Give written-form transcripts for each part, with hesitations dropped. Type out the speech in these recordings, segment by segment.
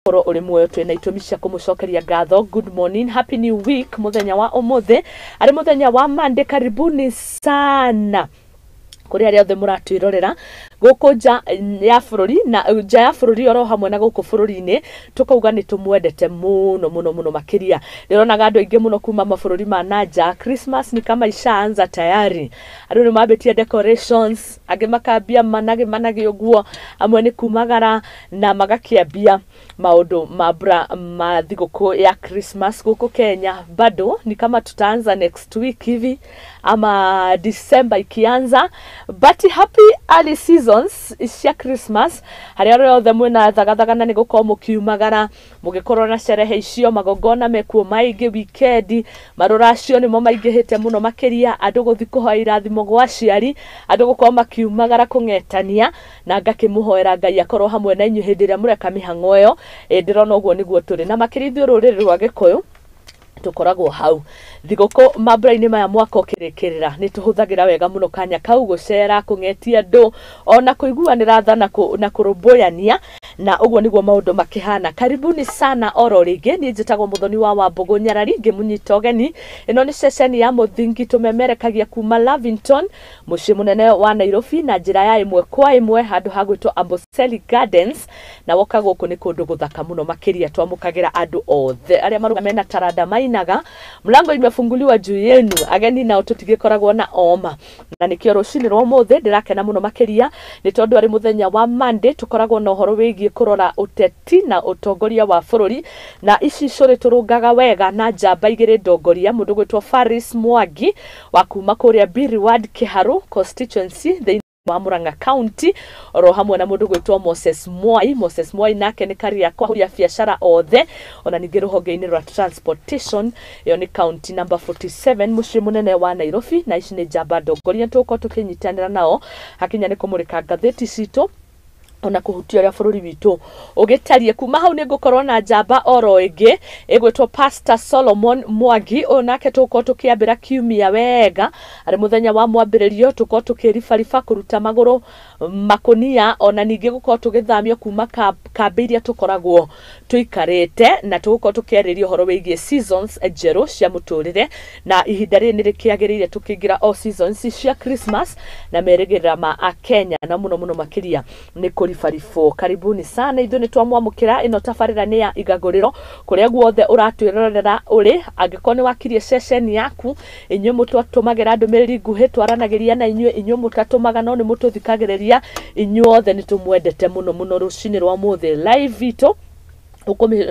koro uri muoyo twina itumi cia kumucokeria ngatho. Good morning, happy new week. Muthenya wa umuthe ari muthenya wa Monday. Karibuni sana kuri aria othe muratwirorera guku nja ya bururi na nja ya bururi oro hamwe na guku bururi-ini tukauga ni tumwendete muno makiria. Ndironaga andu aingi muno kuma mabururi ma nanja. Christmas ni kama ishaanza tayari, andu ni mabetia decorations, angi makambia manage uguo, amwe ni kumagara na magakiambia maundu ma thiguku ya Christmas guku Kenya. Bado ni kama tutaanza next week hivi ama December ikianza, but happy early seasons cia Christmas. Haria othe mwina thagathagana ni gukorwo mukiumagara mugikorwo na sherehe icio, magongona mekuo maingi weekend, maruracio nimo maingihite muno makiria, andu guthi kuhoya irathimo gwa aciari, andu gukorwo makiumagara kungetania na ngakimuhoera Ngai akorwo hamwe na inyu hindi ria mureka mihango iyo. Ndirona uguo niguo turi na makirithu ruriri rwa Gikuyu tukoragwo hau thiguku mambura-ini maya mwaka ukirikirira ni tuhuthagira wega muno kanya kau gucera, kungetia andu, ona kuiguanira tha na kurumbuirania, na uguo niguo maundu makihana. Karibuni sana oro ringi. Ni njitagwo Muthoni wa Wambugu Nyarari, ngimunyita ugeni. Ino ni ceceni ya Muthingi tumemerekagia kuma Lavington, mucii munene wa Nairobi, na njira ya imwe kwa imwe handu hagwitwo Amboseli Gardens, na woka guku ni kundu guthaka muno makiria. Twamukagira andu othe aria maruga mena taranda mainaga, mlango imefunguliwa juu yenu, ageni nao tutigikoragwo na oma. Na nikio rucini rwa muthe ndirakena muno makiria ni tondu ari muthenya wa Monday tukoragwo na uhoro wigie kurora uteti na utongoria wa bururi, na ici core turungaga wega na njamba igiri ndongoria, mundu gwitwo Faris Mwangi wa kuma kuria Biriward Kiharu constituency wa Murang'a County, oro hamwe na mundu gwitwo Moses Mwai nake ni karia kwa huria biashara othe, ona ningi ruhonge-ini rwa transportation. Iyo ni county number 47 mucii munene wa Nairobi, na ici ni njamba ndongoria tuko tukinyitanira nao hakinya ni kumurika ngatheti citu ona kuhutia ya bururi witu. Ugitarie kuma hau ni ngukorwo na njamba oro ingi igwitwo Pastor Solomon Mwangi, onake tuko tukiambira kiumia wega ari muthenya wa mwambiririo, tuko tukirifarifa kuruta maguru makunia, ona ningi gukorwo tugithamio kuma kambiria tukoragwo tuikarite, na tuko tukeririo horo wigie seasons njeru cia muturire, na ihinda ri ni rikiagirire tukingira all seasons cia Christmas na merigirira ma a Kenya na muno makiria ni farifo. Karibuni sana, ithu ni twamwamukira. Ino tabarira ni ya Igaguriro, kuria guothe uratwirorera uri, angiko ni wakirie session yaku, inyu mutwatumagira ndumiriri nguhi twaranagiria na inyu mutatumaga no ni mututhikagiriria, inyu othe ni tumwendete muno rucini rwa muthe live ito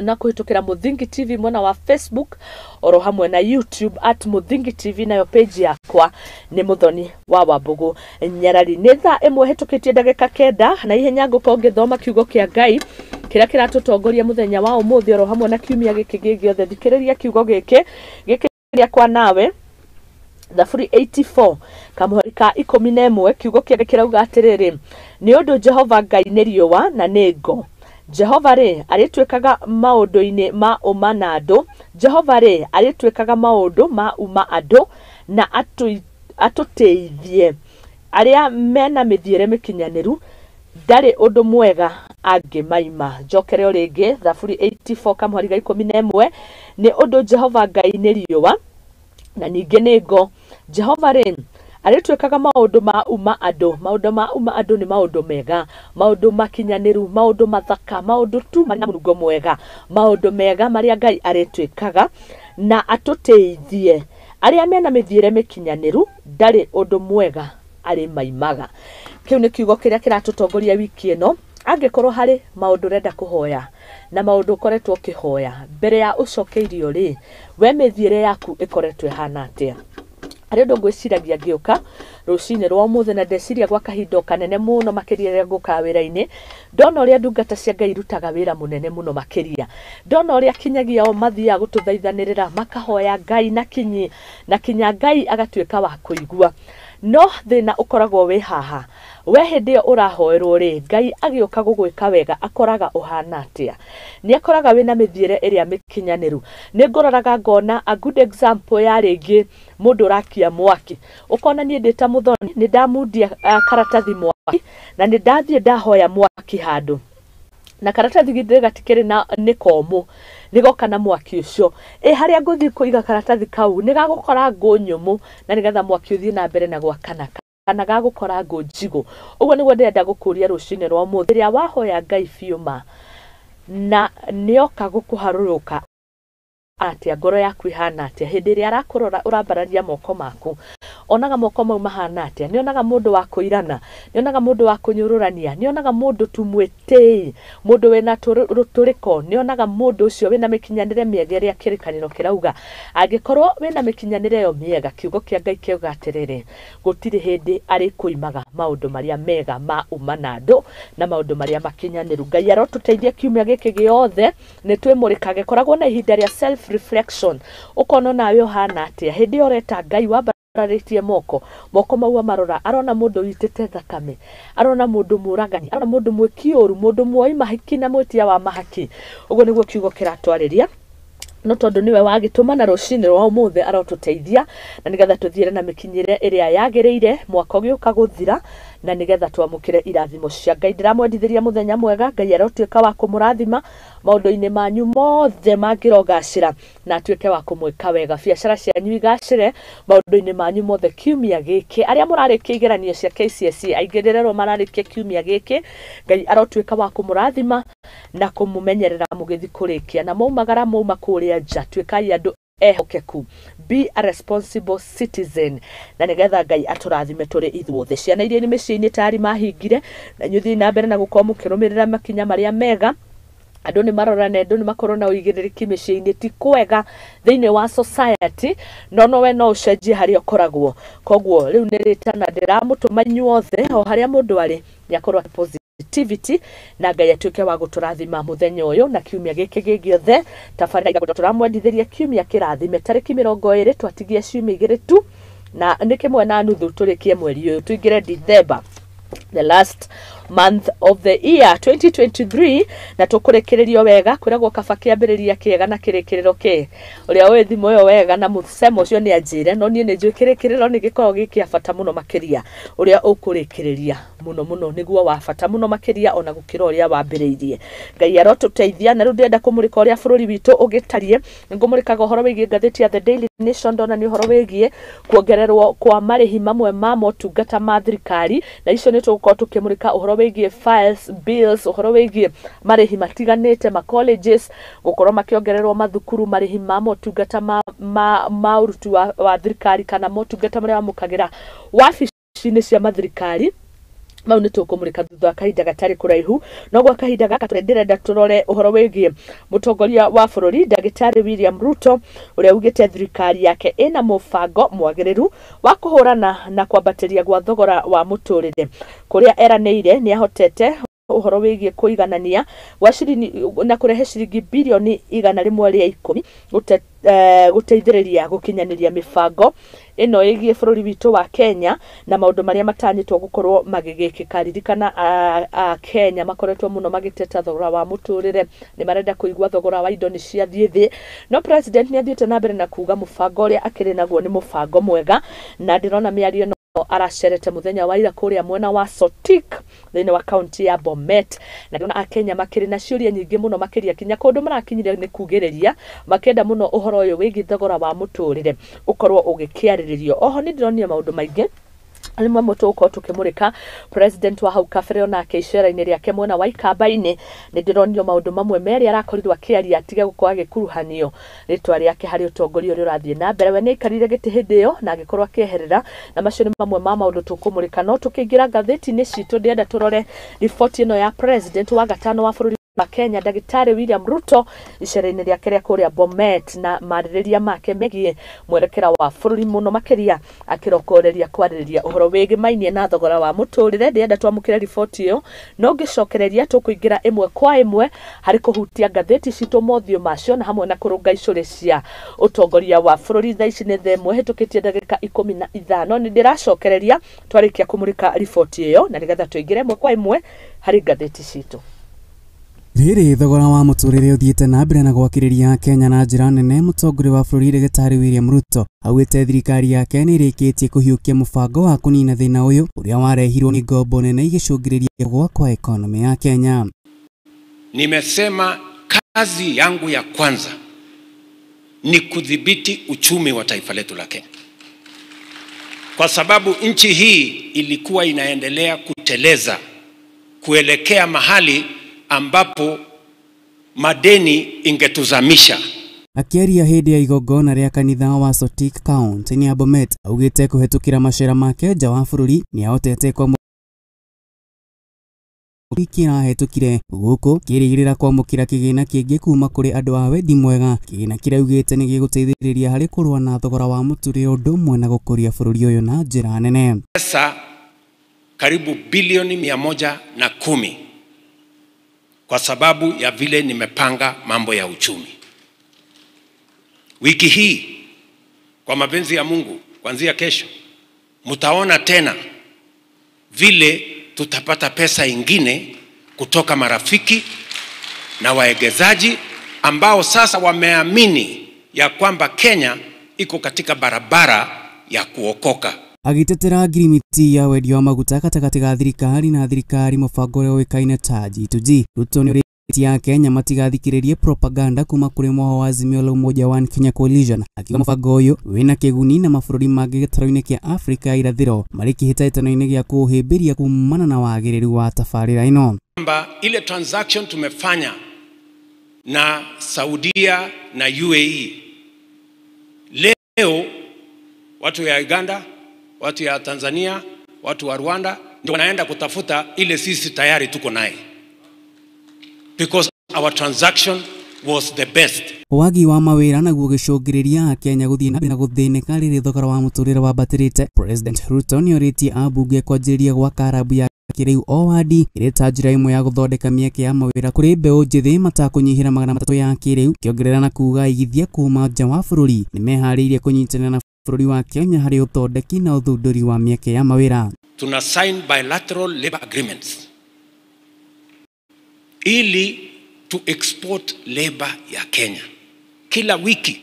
na kuhitukira Muthingi TV mwana wa Facebook oro hamwe na YouTube at Muthingi TV, nayo page yakwa ni Muthoni wa Wambugu Nyarari. Ni thaa imwe hitukitie ndagika 9 na ihenya nguko ngithoma kiugo kia Ngai kiria kiratutongoria muthenya wa umuthi oro hamwe na kiumia giki giothe. Thikiriria kiugo giki kwa nawe Thaburi 84 kamuhorika 11 kiugo kia kirauga atiriri, ni undu Jehova Ngai ni riũa na ni ngo. Jehova ri aritwekaga maundu-ini ma uma na andu, Jehova ri aritwekaga maundu ma uma andu, na atuteithie aria mena mithiire mikinyaniru, ndari undu mwega angimaima. Njokere ringi Thaburi 84 kamuhorika 11, ni undu Jehova Ngai ni riũa na ningi ni ngo. Jehova ri aritwekaga maundu ma uma andu, maundu ma uma andu ni maundu mega, maundu makinyaniru, maundu mathaka, maundu tu na Mungu mwega, maundu mega maria Ngai aritwekaga na atuteithie aria mena mithiire mikinyaniru, ndari undu mwega ari maimaga. Kiu ni kiugo kiria kiratutongoria wiki ino. Angikorwo hari maundu renda kuhoya na maundu koretwo kihoya mbere ya ucokeirio ri, we mithiire yaku ikoretwe hana atia? Arendo ngwiciragia ngioka rucini rwa muthe na ndeciria gwa kahindo kanene muno makiria ria nguka wira-ini, ndona uria ndungata cia Ngai rutaga wira munene muno makiria, ndona uria kinyagia o mathia gututhaithanirira makahoya Ngai na kinya Ngai agatweka wa kuigua. No thina ukoragwo we haha, we hindi urahoerwo ri, Ngai agioka gugwika wega akoraga uhana atia? Ni akoraga wina mithiire iria mikinyaniru. Ni ngoraga ngona a good example ya ringi mundu rakia mwaki, ukona nie ndita Muthoni ni ndamundia karatathi mwaki, na ni ndathie ndahoya mwaki handu na karatathi githire gatikere na nikomu nigoka na mwaki ucio haria nguthi kuiga karatathi kau nigagukora ngũ nyumu na nigetha mwaki uthie na mbere na gwakana kana gagukora ngũ njigu uguo niguo ndirenda gukuria rucine rwa muthi ria wahoya Ngai fiuma na nioka gukuharuruka atia ngoro yaku ihana atia hindi ria arakurora urambararia moko maku onaga moko mau mahana atia nionaga mundu wa kuirana nionaga mundu wa kunyururania nionaga mundu tumwete mundu wena ruturiko nionaga mundu ucio wina mikinyanire miega ria kirikaniro kirauga angikorwo wina mikinyanire yo miega kiugo kia Ngai kiuga atiriri gutiri hindi ari kuimaga maundu maria mega ma umanando na maundu maria makinyaniru Ngai arotuteithia kiumia giki giothe ni twimurikage koragwo na ihinda ria self reflection ukono nawe uhana atia hindi oreta Ngai wa raritie moko mau marora arona mundu witete thakame arona mundu muragani arona mundu mwikioru mundu mwoi mahiki na mwitia wa mahaki uguo niguo kiugo kiratwariria no tondu niwe wagituma na rucine rwa umuthi arotuteithia na nigetha tuthiire na mikinyire iria yagireire mwaka ugiuka guthira na nigetha twamukire irathimo cia Ngai ndiramwendithiria muthenya mwega Ngai arotuika wa kumurathima maundu-ini manyu mothe mangirogacira na atuike wa kumwika wega biacara cianyu igacire maundu-ini manyu mothe kiumia giki aria murarikia igeranio cia KCSE aingirererwo mararikia kiumia giki Ngai arotuika wa kumurathima na kumumenyerera mugithi kurikia na maumagara mauma kuria nja tuikai andu ehokeku be a responsible citizen na nigetha Ngai aturathime turi ithuothe ciana iria ni micii-ini tari mahingire na nyuthi na mbere na gukorwo mukirumirira makinya maria mega andu ni marorane andu ni makorwo na uigiriki micii-ini ti kwega thiini wa society no we no ucenjie haria ukoragwo koguo riu ni ritana ndiramutuma inyuothe o haria mundu ari ni akorwo positivity na Ngai atuike wa guturathima muthenya uyu na kiumia giki gigiothe tabarira Igaguriro turamwendithiria kiumia kirathime tariki 20 twatigie ciumia igiri tu na nikimwe na nuthu turikie mweri uyu tuingire December the last month of the year 2023 na tukurekererio wega kwiragwo kaba kiambiriria kiega na kirikiriro ki uria we thimo yo wega na musemo ucio ni anjire no nie ni njukirikiriro ni gikorwo gikia bata muno makiria uria ukurikireria muno niguo wa bata muno makiria ona gukira uria wambiriirie Ngai arotuteithia na riu ndenda kumurika uria bururi witu ugitarie ngumurikaga uhoro wigie ngatheti ya The Daily Nation ndona ni uhoro wigie kuongererwo kwa marihi mamwe ma motungata ma thirikari na icio ni tugukorwo tukimurika uhoro wigie files bills uhoro wigie marihi matiganite ma colleges gukorwo makiongererwo mathukuru marihi ma motungata ma uruti wa thirikari kana motungata maria wamukagira wabici-ini cia mathirikari mau ni tukumurika thutha kahinda gatari kuraihu no gwa kahinda gaka turenderenda turore uhoro wigie mutongoria wa bururi Ndagitari William Ruto uria ugite thirikari yake ina mubango mwagiriru wa kuhurana na kwambatiria gwa thogora wa muturire kuria eraneire ni ahotete uhoro wigie kuiganania wa ciringi na kurehe ciringi bilioni 110 guteithiriria gukinyaniria mibango ino igie bururi witu wa Kenya na maundu maria matanyitwo gukorwo magigikika ririkana Kenya makoretwo muno magiteta thogora wa muturire ni marenda kuigwa thogora wa indo ni cia thiethi no president ni athiete na mbere na kuga mubango uria akiri naguo ni mubango mwega na ndirona miario no aracerete muthenya wa ira kuria mwena wa Sotik thiini wa county ya Bomet na ndona Akenya makiri na ciuria nyingi muno makiria kinya kundu marakinyire ni kugiriria makenda muno uhoro uyu wigi thogora wa muturire ukorwo ugikiariririo oho ni ndironia maundu maingi alimwe mutuko tukimurika president wa hau kabere onake icera-ini riake mwena wa Ikamba-ini ni ndironio maundu mamwe meri arakorirwo akiaria atige gukorwo agikuruhanio ritwa riake hari utongoria uri urathie na mbere we ni ikarire giti hindi iyo na agikorwo akieherera na macio ni mamwe ma maundu tukumurika no tukingira ngatheti-ini citu ndienda turore report ino ya president wa gatano wa bururi wa Kenya Ndagitari William Ruto icera-ini riake ria kuria Bomet na maririria make megie mwerekera wa bururi muno makiria akirokoreria kwaririria uhoro wigi mainie na thogora wa muturire ndienda twamukire report iyo no ngicokereria tukuingira imwe kwa imwe hari kuhutia ngatheti citu mothio macio na hamwe na kurunga icuri cia utongoria wa bururi thaa ici ni themwe hitukitie ndagika 15 ni ndiracokereria twarikia kumurika report iyo na nigetha tuingire imwe kwa imwe hari ngatheti citu Riri thogora wa muturire uthiite na mbere na gwakiriria Kenya na njira nene mutongoria wa bururi Ndagitari William Ruto augite thirikari yake ni irikitie kuhiukia mubango wa kunina thina uyu uria warehirwo ni ngombo nene igicungiriria gwa kwa economy ya Kenya. nimesema kazi yangu ya kwanza ni kudhibiti uchumi wa taifa letu la Kenya, kwa sababu nchi hii ilikuwa inaendelea kuteleza kuelekea mahali ambapo madeni ingetuzamisha. Akiaria hindi ya igongona ria kanitha wa Sotik County ni Bomet augite kuhetukira macera make nja wa bururi ni ahotete kwa kira hetukire guku kirigirira kwamukira kigina kingi kuma kuri andu a wendi mwega. Kigina kira ugite ni giguteithiriria hari kurwa na thogora wa muturire undu mwe na gukuria bururi uyu na njira nene. Pesa karibu bilioni 110 kwa sababu ya vile nimepanga mambo ya uchumi. Wiki hii kwa mapenzi ya Mungu, kuanzia kesho mtaona tena vile tutapata pesa ingine kutoka marafiki na waegezaji ambao sasa wameamini ya kwamba Kenya iko katika barabara ya kuokoka. Agitetera agirimiti ya wendia wa maguta gatagatĩ ga thirikari na thirikari mũbango ũrĩa ũĩkaine ta G2G. Ruto nĩ ya Kenya matigathikĩrĩrie propaganda kuma kũrĩ mwaho wa Azimio la Umoja One Kenya Coalition, akiuga mũbango ũyũ wĩna kĩguni na mabũrũri mangĩ gĩtaro-inĩ kĩa Afrika ya irathĩro marĩ kĩhĩtahĩtano-inĩ gĩa kũhĩmbĩria kumana na wagĩrĩru wa tabarĩra ĩno. Ile transaction tumefanya na Saudia na UAE, leo watu ya Uganda, watu ya Tanzania, watu wa Rwanda ndio wanaenda kutafuta ile sisi tayari tuko naye, because our transaction was the best. Wagi wa mawĩra naguo gĩcũngĩrĩria Kenya gũthiĩ na mbere na gũthĩnĩka rĩrĩ thogora wa mũtũrĩre wambatĩrĩte. President Ruto nĩorĩtie ambunge kwanjĩrĩria gwaka arabu ya kĩrĩu o wadi ĩrĩ ta njĩra ĩmwe ya gũthondeka mĩeke ya mawĩra kũrĩ mbeũ njĩthĩ matakũnyihĩra 300 ya kĩrĩu, kĩongerera na kuga igithia kuma nja wa bũrũri nĩ meharĩirie kũnyitanĩra na bũrũri wa Kenya harĩ ũthondeki na ũthundũri wa mĩeke ya mawĩra. Tuna sign bilateral labor agreements ili to export labor ya Kenya. Kila wiki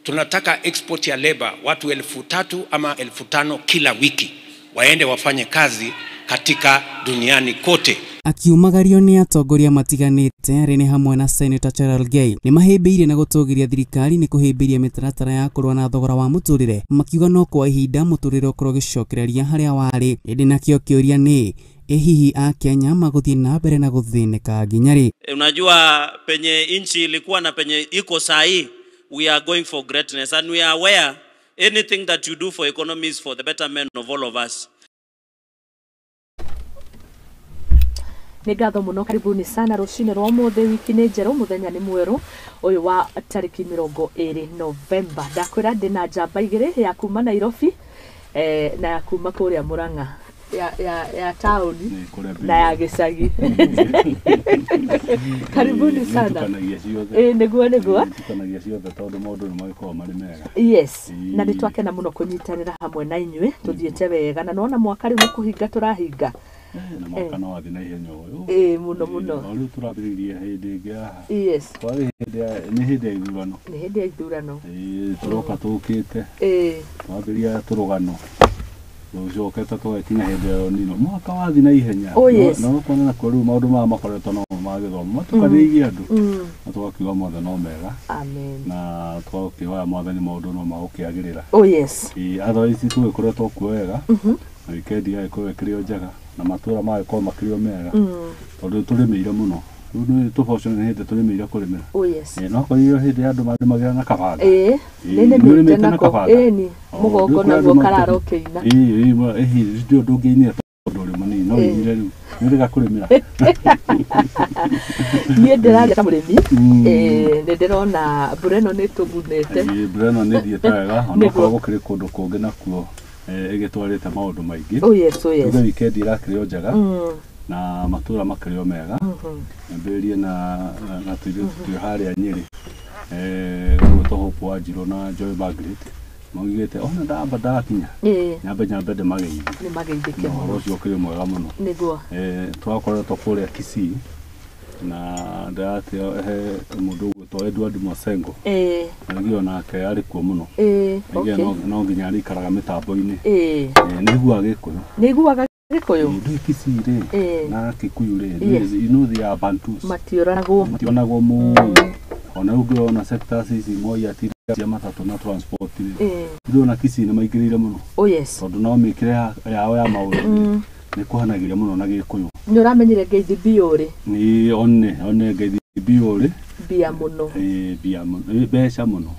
tunataka export ya labor watu 3,000 ama 5,000 kila wiki waende wafanye kazi katika duniani kote. Akiumagario ni atongoria matiganite arĩ nĩ hamwe na Senator Charles Gay nĩ mahĩmbĩirie na gũtũgĩria thirikari nĩ kũhĩmbĩria mĩtaratara ya kũrũa na thogora wa mũtũrĩre, makiuga no kwa ihinda mũtũrĩre ũkorwo gĩcokereria harĩa warĩ. Ĩndĩ nakĩo kĩũria nĩ hihi a Kenya magũthiĩ na mbere na gũthĩnĩka nginya rĩ? Unajua penye inchi ilikuwa na penye iko sahi, we are going for greatness and we are aware anything that you do for economy is for the betterment of all of us. Nĩ ngatho mũno, karibuni sana rũcinĩ rwa ũmũthĩ, wiki nĩ njerũ, mũthenya nĩ mwerũ ũyũ wa tarĩki 20 Novemba. Ndakwĩra ndĩ na njamba igĩrĩ, ya kuma Nairobi na ya kuma kũrĩa Mũrang'a, ya tauni na ya gĩcagi. Karibuni sana. Nĩguo tukanagia ciothe tondũ maũndũ nĩ magĩkorwo marĩ mega. Yes, na nĩ twakena mũno kũnyitanĩra hamwe na inyuĩ, tũthiĩte wega na nona mwaka rĩu nĩ kũhinga tũrahinga. Na mwaka no wathi na ihenya ũyũ. Mũno. Rĩu tũrambĩrĩirie hĩndĩ ĩngĩ haha. Yes. Twarĩ nĩ hĩndĩ ya ithurano. Nĩ hĩndĩ ya ithurano. Tũroka tũkĩte. Twambĩrĩria tũrũgano. Tũcokete tũgakinya hĩndĩ ya nino. Mwaka wathi na ihenya. No kuona na kũrũ maũndũ ma makoretwo no magĩthomo. Matukanĩirie andũ. Na tũgakiuga mothe no mega. Amen. Na tũgakĩhoya mwathani maũndũ no magũkĩagĩrĩra. Yes. Otherwise tũgĩkoretwo kuo wega. Na wikendi yagĩkorwo ĩkĩrĩ o njega. Na matũra magĩkorwo makĩrĩ o mega. Tondũ tũrĩmĩire mũno. Rĩu nĩ tũboco nĩ hĩndĩ tũrĩmĩire kũrĩmĩra. Yes. No kũrĩo hĩndĩ andũ magĩra na kabanga. Nĩnĩmĩte nako. Nĩ mũgongo naguo kararo kĩina. Ndio ndũngĩinĩra tondũ ũrĩ mũnini. No wĩnyire rĩu. Nĩrĩga kũrĩmĩra. Niĩ ndĩraria ta mũrĩmi. Nĩ ndĩrona mbura ĩno nĩ tũgunĩte. Mbura ĩno nĩ thiĩte wega. Ona korwo gũkĩrĩ kũndũ kũngĩ nakuo ĩgĩtwarĩte maũndũ maingĩ. Yes. Tuge wikendi ĩrakĩrĩ o njega. Na matũra makĩrĩ o mega. Mbĩrĩrie na tũirũ harĩa Nyĩrĩ. Gwĩtwo Hope wa Njirũ na Joy Margaret. Maugĩte ona ndamba ndakinya. Nyambe ndĩmageithie. Nĩ mageithĩke. Ũhoro ũcio ũkĩrĩ mwega mũno. Nĩguo. Twakoretwo kũrĩa Kisii. Na ndate mũndũ gwĩtwo Edward Mosengo. Nagio nake arĩ kuo mũno. No nginya arĩikaraga mĩtambo-inĩ. Nĩiguaga Gĩkũyũ. Nĩiguaga Gikuyu Ndu Kisii na Kikuyu you know they are Bantus. Mationagwo mu. Ona ugo na sectors ici moya tiri cia matatu na transport ndio na Kisii ni maigirire muno. Oh yes. Tondu no mikire yao ya maundu ni kuhanagiria muno na Gikuyu. Ni uramenyire ngeithi uri? Ni one ngeithi uri. Bia muno. Bia muno. Besha muno.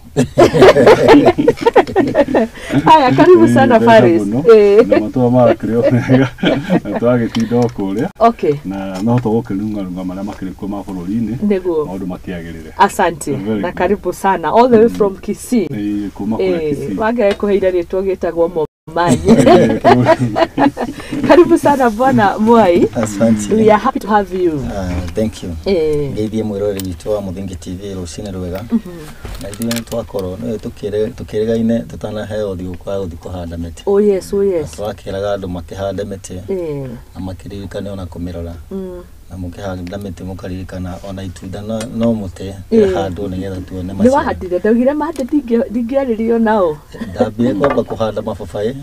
Haya, karibu sana Faris. Na matoa mara krio. Twage kido kule. Okay. Na no to okelunga mara makire kwa mabururi-ini. Niguo. Maundu makiagirire. Asante. Na karibu sana all the way from Kisii. Kuma kule Kisii. Wage kuheira ritwa gitagwo Manye. Karibu sana bwana Mwai. Asante. We are happy to have you. Thank you. Ngeithie mwirori witu wa Muthingi TV rucine rwega. Na ithuĩ twakoro no tukĩregaine tutanaheo thigũkũ gũthiĩ kũhanda mĩtĩ. Oh yes, oh yes. Twakĩraga andũ makĩhanda mĩtĩ na makĩririkane ona kũmĩrora. Na mũkĩhanda mĩtĩ mũkaririkana ona itunda no mũtĩ ĩhandwo nĩgetha tuone maciaro. Nĩ wahandire ndaugire mahande ndingĩarĩrio nao. Ndambire kwamba kũhanda mababaĩ.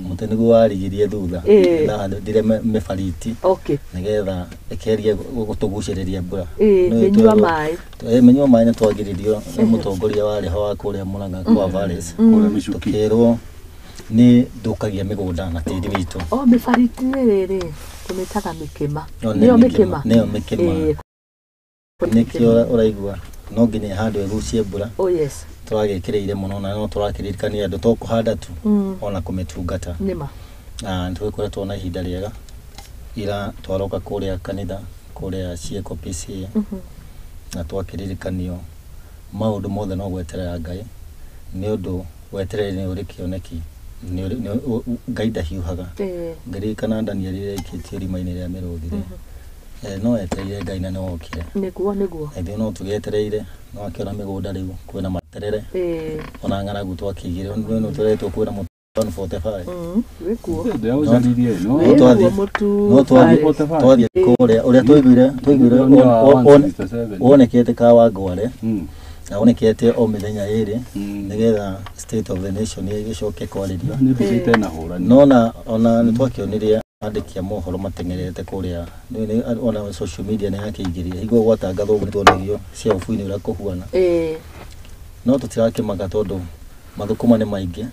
Mũtĩ nĩguo warigirie thutha. Ndahandire mĩbariti. Okay. Nĩgetha ĩkerie gũtũgucĩrĩria mbura. Mĩnyua maĩ. Mĩnyua maĩ nĩ twagĩrĩrio nĩ mũtongoria warĩ ho wa kũrĩa Mũrang'a kwa Vares. Tukĩrwo nĩ ndũkagia mĩgũnda na tĩri witũ. Mĩbariti rĩrĩ tumetaga mĩkĩma. Nĩyo mĩkĩma. Nĩkĩo ũraigua no nginya handũ ĩgucie mbura. Oh yes. Twagĩkĩrĩire mũno na no tũrakĩririkania andũ to kũhanda tu ona kũmĩtungata. Nĩma. Na nĩtũgĩkoretwo na ihinda rĩega. Ira twaroka kũrĩa kanitha kũrĩa ciĩko PC. Na twakĩririkanio maũndũ mothe no gweterera Ngai. Nĩ ũndũ weterere nĩ ũrĩ kĩoneki. Ngai ndahiũhaga. Ngĩririkana Daniel rĩrĩa aikĩtio irima-inĩ rĩa mĩrũthire. No etereire Ngai na nĩ wokire. Nĩguo. Ithuĩ no tũgĩetereire no akĩona mĩgũnda rĩu kwĩna materere. Ona ng'aragu twakĩigire no tũretwo kwĩna 145. No twathiĩ kũrĩa ũrĩa twaiguire wonekete ka Wangware. Na onekete o mĩthenya ĩrĩ nĩgetha state of the nation ĩgĩcoke kwarĩrio. No ona nĩ twakĩonirie andĩki a mohoro mateng'erete kũrĩa ona social media nĩ yakĩingĩrire igua gwatangathwo ũguo nĩtuonagio cia ũbu-inĩ ũrĩa kũhuana. No tũtirakĩmaka tondũ mathũkũma nĩ maingĩ.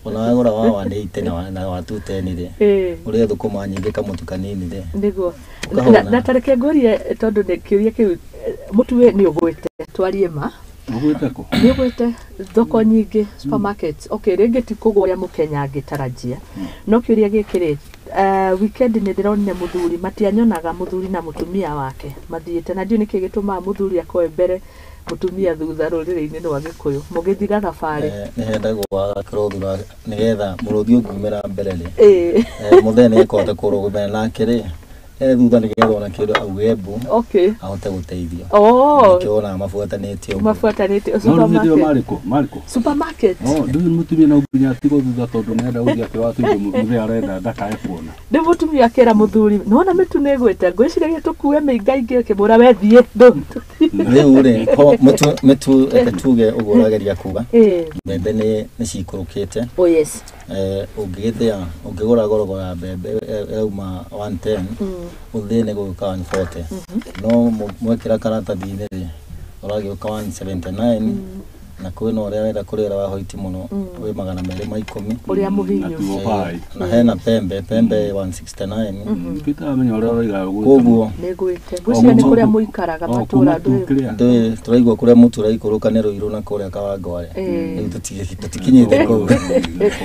Ona wagũra wa nĩ ite na wa 210 rĩ ũrĩa thũkũma nyingĩ kamũtu kanini rĩ. Nĩguo. Na tareke ngũrie tondũ nĩ kĩũria kĩu mũtu nĩ ũgwĩte twarie ma. Nĩ ũgwĩte thoko nyingĩ supermarkets. Okay, rĩngĩ ti kũgũra ũrĩa mũkenya angĩtarajia. No kĩũria gĩkĩ weekend nĩ ndĩronire mũthuri matianyonaga mũthuri na mũtumia wake mathiĩte na ndiũ nĩkĩ gĩtũmaga mũthuri akoe mbere mũtumia thutha rũrĩrĩ-inĩ rwa Gĩkũyũ mũgĩthiga thabarĩ. Nĩ hendagwo agakorwo thutha nĩgetha mũrũthi ũngiumĩra mbere rĩ mũthee nĩ ekũhota kũrũgũmĩra nake rĩ thutha nĩgetha ona kĩndũ auge mbu ahote gũteithio. Nĩkĩona mabuatanĩtio supermarket. Ndũĩ mũtumia no nginya atigwo thutha tondũ nĩenda gũthiĩ akĩwa tũindo mũthee arenda ndakae kuona. Nĩ mũtumia akĩra mũthuri nona mĩtu nĩ ĩgwĩte ngwĩciragia tũkue mĩinga ingĩ kĩmũra we thiĩ rĩu rĩ mĩtu reke tuge ũguo ũrageria kuga mbembe nĩ cikũrũkĩte. Oh yes. Ũngĩgĩthĩa ũngĩgũra gorogo ya mbembe yauma 110 ũthĩne gũgĩũka 140. No mwekĩra karatathi-inĩ rĩ ũragĩũka 179 na kwĩna ũrĩa wenda kũrĩra wa hoiti mũno wĩ 210 ũrĩa mũhinyu. Na hena pembe 169. Tũtamenya ũrĩa ũraiga koguo nĩgwĩte ngwĩciria nĩ kũrĩa mũikaraga matũra ndũĩ tũraigua kũrĩa mũtu ũraikũrũka nĩ Rũirũ na kũrĩa Kawangware. Rĩu tũtikinyĩte kũu.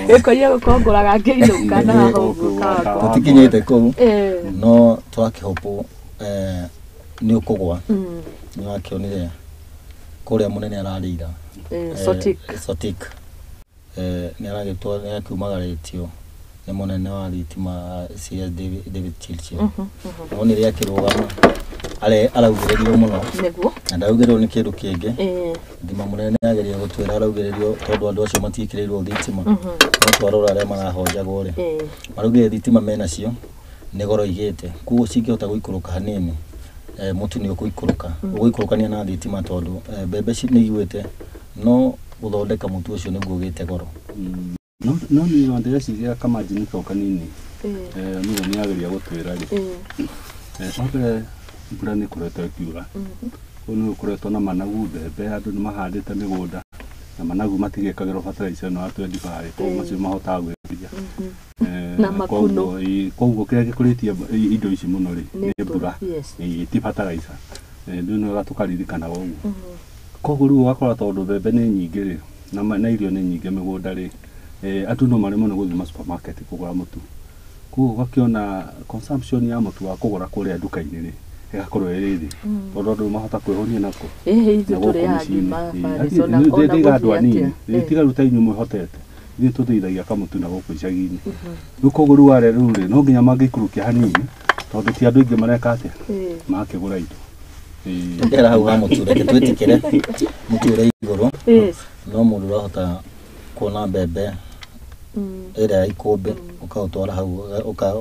Ĩkoria gũkongũraga ngĩinũka na ũguo tũtikinyĩte kũu. No twakĩhopo nĩ ũkũgwa nĩ wakĩonire kũrĩa mũnene ararĩira Sotik nĩ arakiumagarĩtio nĩ mũnene wa thitima CS David Chilchil. Onire akĩrũgama araugĩrĩrio mũno na ndaugĩrĩrio nĩ kĩndũ kĩngĩ. Thima mũnene ageria gũtwĩra araugĩrĩrio tondũ andũ acio matiĩkĩrĩirwo thitima. No twarora arĩa marahonjagwo rĩ maraugĩre thitima menacio nĩ goro igĩte koguo cingĩhota gũikũrũka hanini mũtu nĩ ũgũikũrũkania na thitima tondũ mbembe nĩ iguĩte no gũthondeka mũtu ũcio nĩguo ũgĩte goro. No nĩ ndĩreciria kamajini kanini muga ni ageria gutwira ri mbere mbura ni kuretwo kiura onu kuretwo na managu mbembe andu ni mahandite migunda na managu matigekagirwo fertilizer no 25 ko macio mahota gwithia na makuno koguo kiria gikuritie indo ici muno ri ni mbura ti fertilizer ndu no gatukaririkana woguo koguo riu wakora tondu mbembe ni nyingi ri na irio ni nyingi migunda ri andu no mari muno guthima supermarket kugura mutu koguo gakiona consumption ya mutu wa kugura kuria duka-ini ri igakorwo iri tondu andu mahota kwihonia nako ithu turi agima farisona ona andu anini tiga ruta inyu muhotete ni tuthiithagia kamutu na guku icagi-ini riu koguo riu are riu ri no nginya mangikurukia hanini tondu ti andu ingi mareka atia makigura indo ngera hau ha mutu reke twitikire mutu uri iguru no mundu urahota kuona mbembe ira ikombe ukautwara hau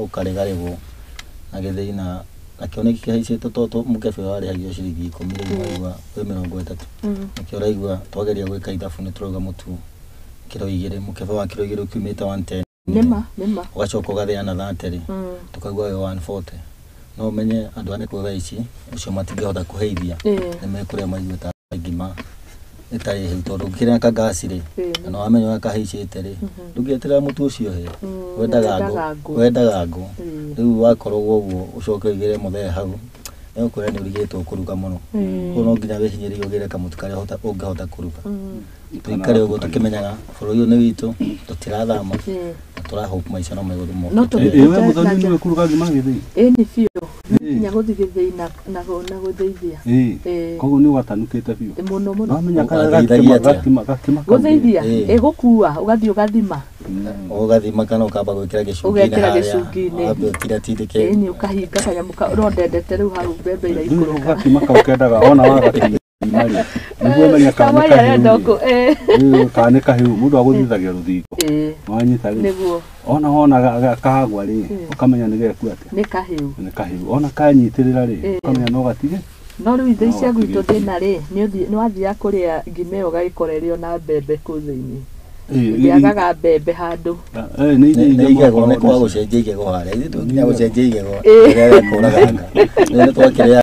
ukarigarigwo na githii na akioneki kihaicite toto mukebe wari hagio ciringi 10 wa 30 akio raigua twageria gwika ithabu ni turoga mutu kilo 2 mukebe wa kilo 2 kumita 110 nema ugacoka ugathia na 30 tukagua 140 no menye andu ane kwa ici ucio matingehota kuheithia ni mekuria maiguta ngima itari he tondu kira ka gas ri na no amenyo akahaicite ri ndugietera mutu ucio he wendaga ngo riu wakorwo guo ucoke igire muthe hau no kuria ni urigitwo kuruga muno kuno nginya wehinyiri ugire kamutu karia ungehota kuruga tuikare uguo tukimenyaga bururi ni witu tutirathama turahope maica no meguthu mo we muthoni ni kuruga ngima githii ni fio nya guthi githii na gutheithia koguo ni ugatanukite fio muno amenya kana gutheithia gukua ugathi ugathima kana ukamba gwikira gicungi-ini ambe kira tindike ni ukahinga kanyamu urondendete riu hau mbembe ira ikuruka ugakimaka ukendaga ona wagati niguo menya kana kahiu mundu aguthithagia ruthingo wanyita ri ona kahagwa ri ukamenya ni geku ate ni kahiu ona kanyitirira ri ukamenya no gatige no riu ithe cia gwitu thina ri ni wathia kuria ngime ugagikorerio na mbembe kuthiini ndiagaga mbembe handu ni igego ni kwa gucenjia igego haria ithu tunginya gucenjia igego ria kuraganga ni twakiria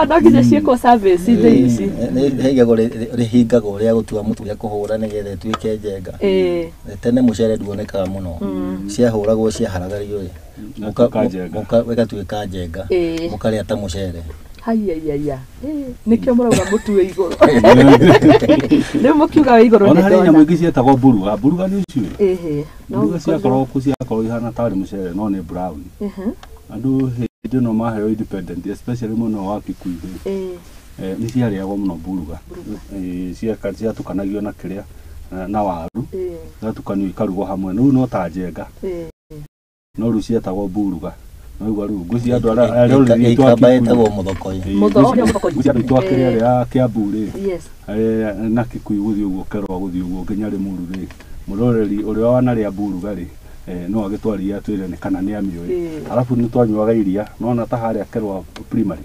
no nginya ciiko service ithe ici ni igego rihingagwo ria gutua mutu ria kuhura nigetha ituike njenga tene mucere nduonekaga muno ciahuragwo ciaharagario wegatuika njenga mukaria ta mucere hayayaya nikio murauga mutu we iguru ni mukiuga we iguru ona hari nyamu ingi cietagwo buruga ni icio buruga ciakorwo ihana tari mucere no ni brown andu hindi no maheo independent especially muno wa Kikuyu ni ciariagwo muno buruga ciatukanagio na kiria na waru gatukanio ikarugwo hamwe no no ta njenga no ru cietagwo buruga no igwa ru nguci andu arĩa ikabaetagwo muthokoi nguci andu twakiria ria Kiambu ri na Kikuyu guthi uguo kerwa guthi uguo nginya ri muru ri muroreri uria wana ria buruga ri no agitwaria twire ni kana ni amioi alafu ni twanyuaga iria no na ta haria kerwa primary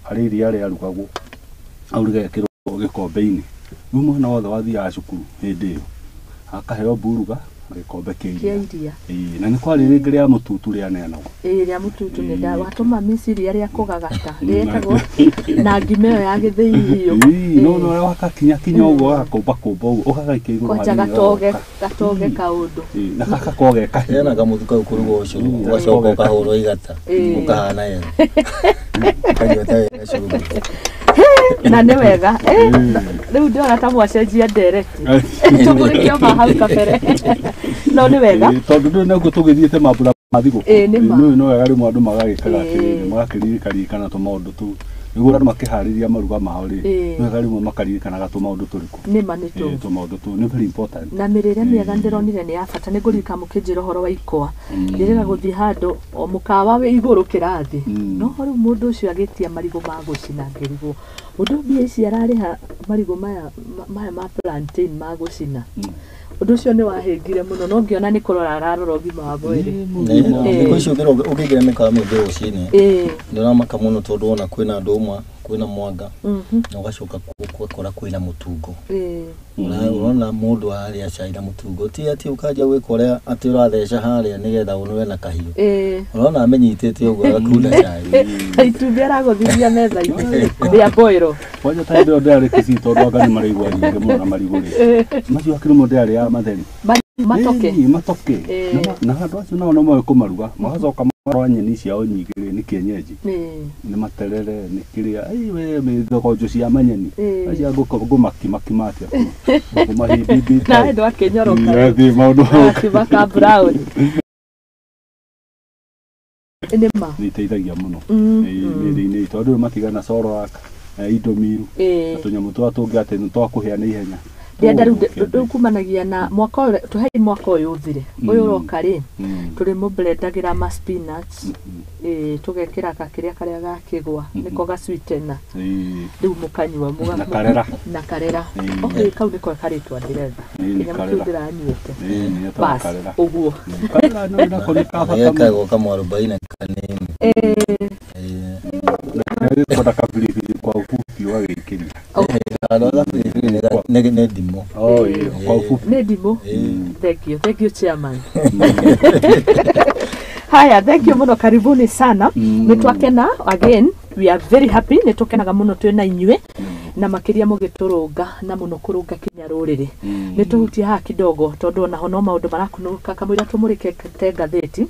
hari iria ria rugagwo auriga kirwo gikombe-ini riu mwana wothe wathia cukuru hindi iyo akaheo buruga gikombe kia iria na ni kwari ringi ria mututu ria neanagwo ria mututu ni da watuma misiri ria kugagata rietagwo na ngimeo ya githii iyo no wakakinya uguo agakomba uguo ugagaikia iguru kwa gatoge kaundu na gakakoge kahena kamuthu kau kuruga ucuru ugacoka ukahurwo igata ukahana yena kanyota ucuru na ni wega riu ndiona ta mwacenjia direct tumurikio hau kabere no ni wega tondu ndu naguo tugithiite mambura mathigu no wega rimwe andu magagikaga atiri magakiririkana tumaundu tu niguo andu makihariria maruga mao ri no wega rimwe makaririkanaga tumaundu turiku nima ni tu tumaundu tu ni very important na mirire miega ndironire ni ya bata niguririka mukinjira horo wa ikoa ndirega guthi handu o mukawa we iguru kirathi no riu mundu ucio agitia marigo ma gucina ngirigwo mundu mbia ici arariha marigo maya ma plantain ma gucina undu ucio ni wahingire muno no ngiona ni kurora ararora ugima wa mwiri ndiko icio ukigera mikawa mithio ucini ndona maka muno tondu ona kwina andu umwe kwina mwanga na ugacoka kora kwina mutungo urona mundu aria caina mutungo ti ati ukaja gwikorea ati uratheca haria nigetha unwe na kahiu urona amenyitete uguo agakunda cai itumbia guthithia metha-ini ria boiro wanja ta ndo ndari kisito ndo ngani marigwa nyingi muno na mariguri macio akiri mundu ari ya matheri matoke na handu acio no mo kumaruga magacoka marwa nyeni ciao nyingi ni kienyeji ni materere ni kiria ai we mithoko cia manyeni acia ngumaki matia kumahibibi na ndo akenyoroka ndi maundu kibaka brown enema ni teithagia muno ni tondu matigana coro indo miru atunyamu twa tungi ati twakuhea na ihenya ndienda riu kumanagia na mwaka tuhei mwaka uyu uthire uyu roka ri turi mublendagira ma spinach tugekira kakiria karia gakigwa niko ga sweetener riu mukanywa muga na karera okay kau niko karitwa ndirenda kinya mutundira anyuite bas uguo na kolika bata goka mwarubaina kanini kwa kabili kwa ufupi wa gikiri ne dimo kwa ufupi ne dimo thank you chairman haya thank you muno karibuni sana nitwakena again we are very happy nitukenaga muno twina inyue na makiria mugiturunga na muno kurunga kinya ruriri nituhutia ha kidogo tondu na hono maundu marakunuka kamwira tumurike ngatheti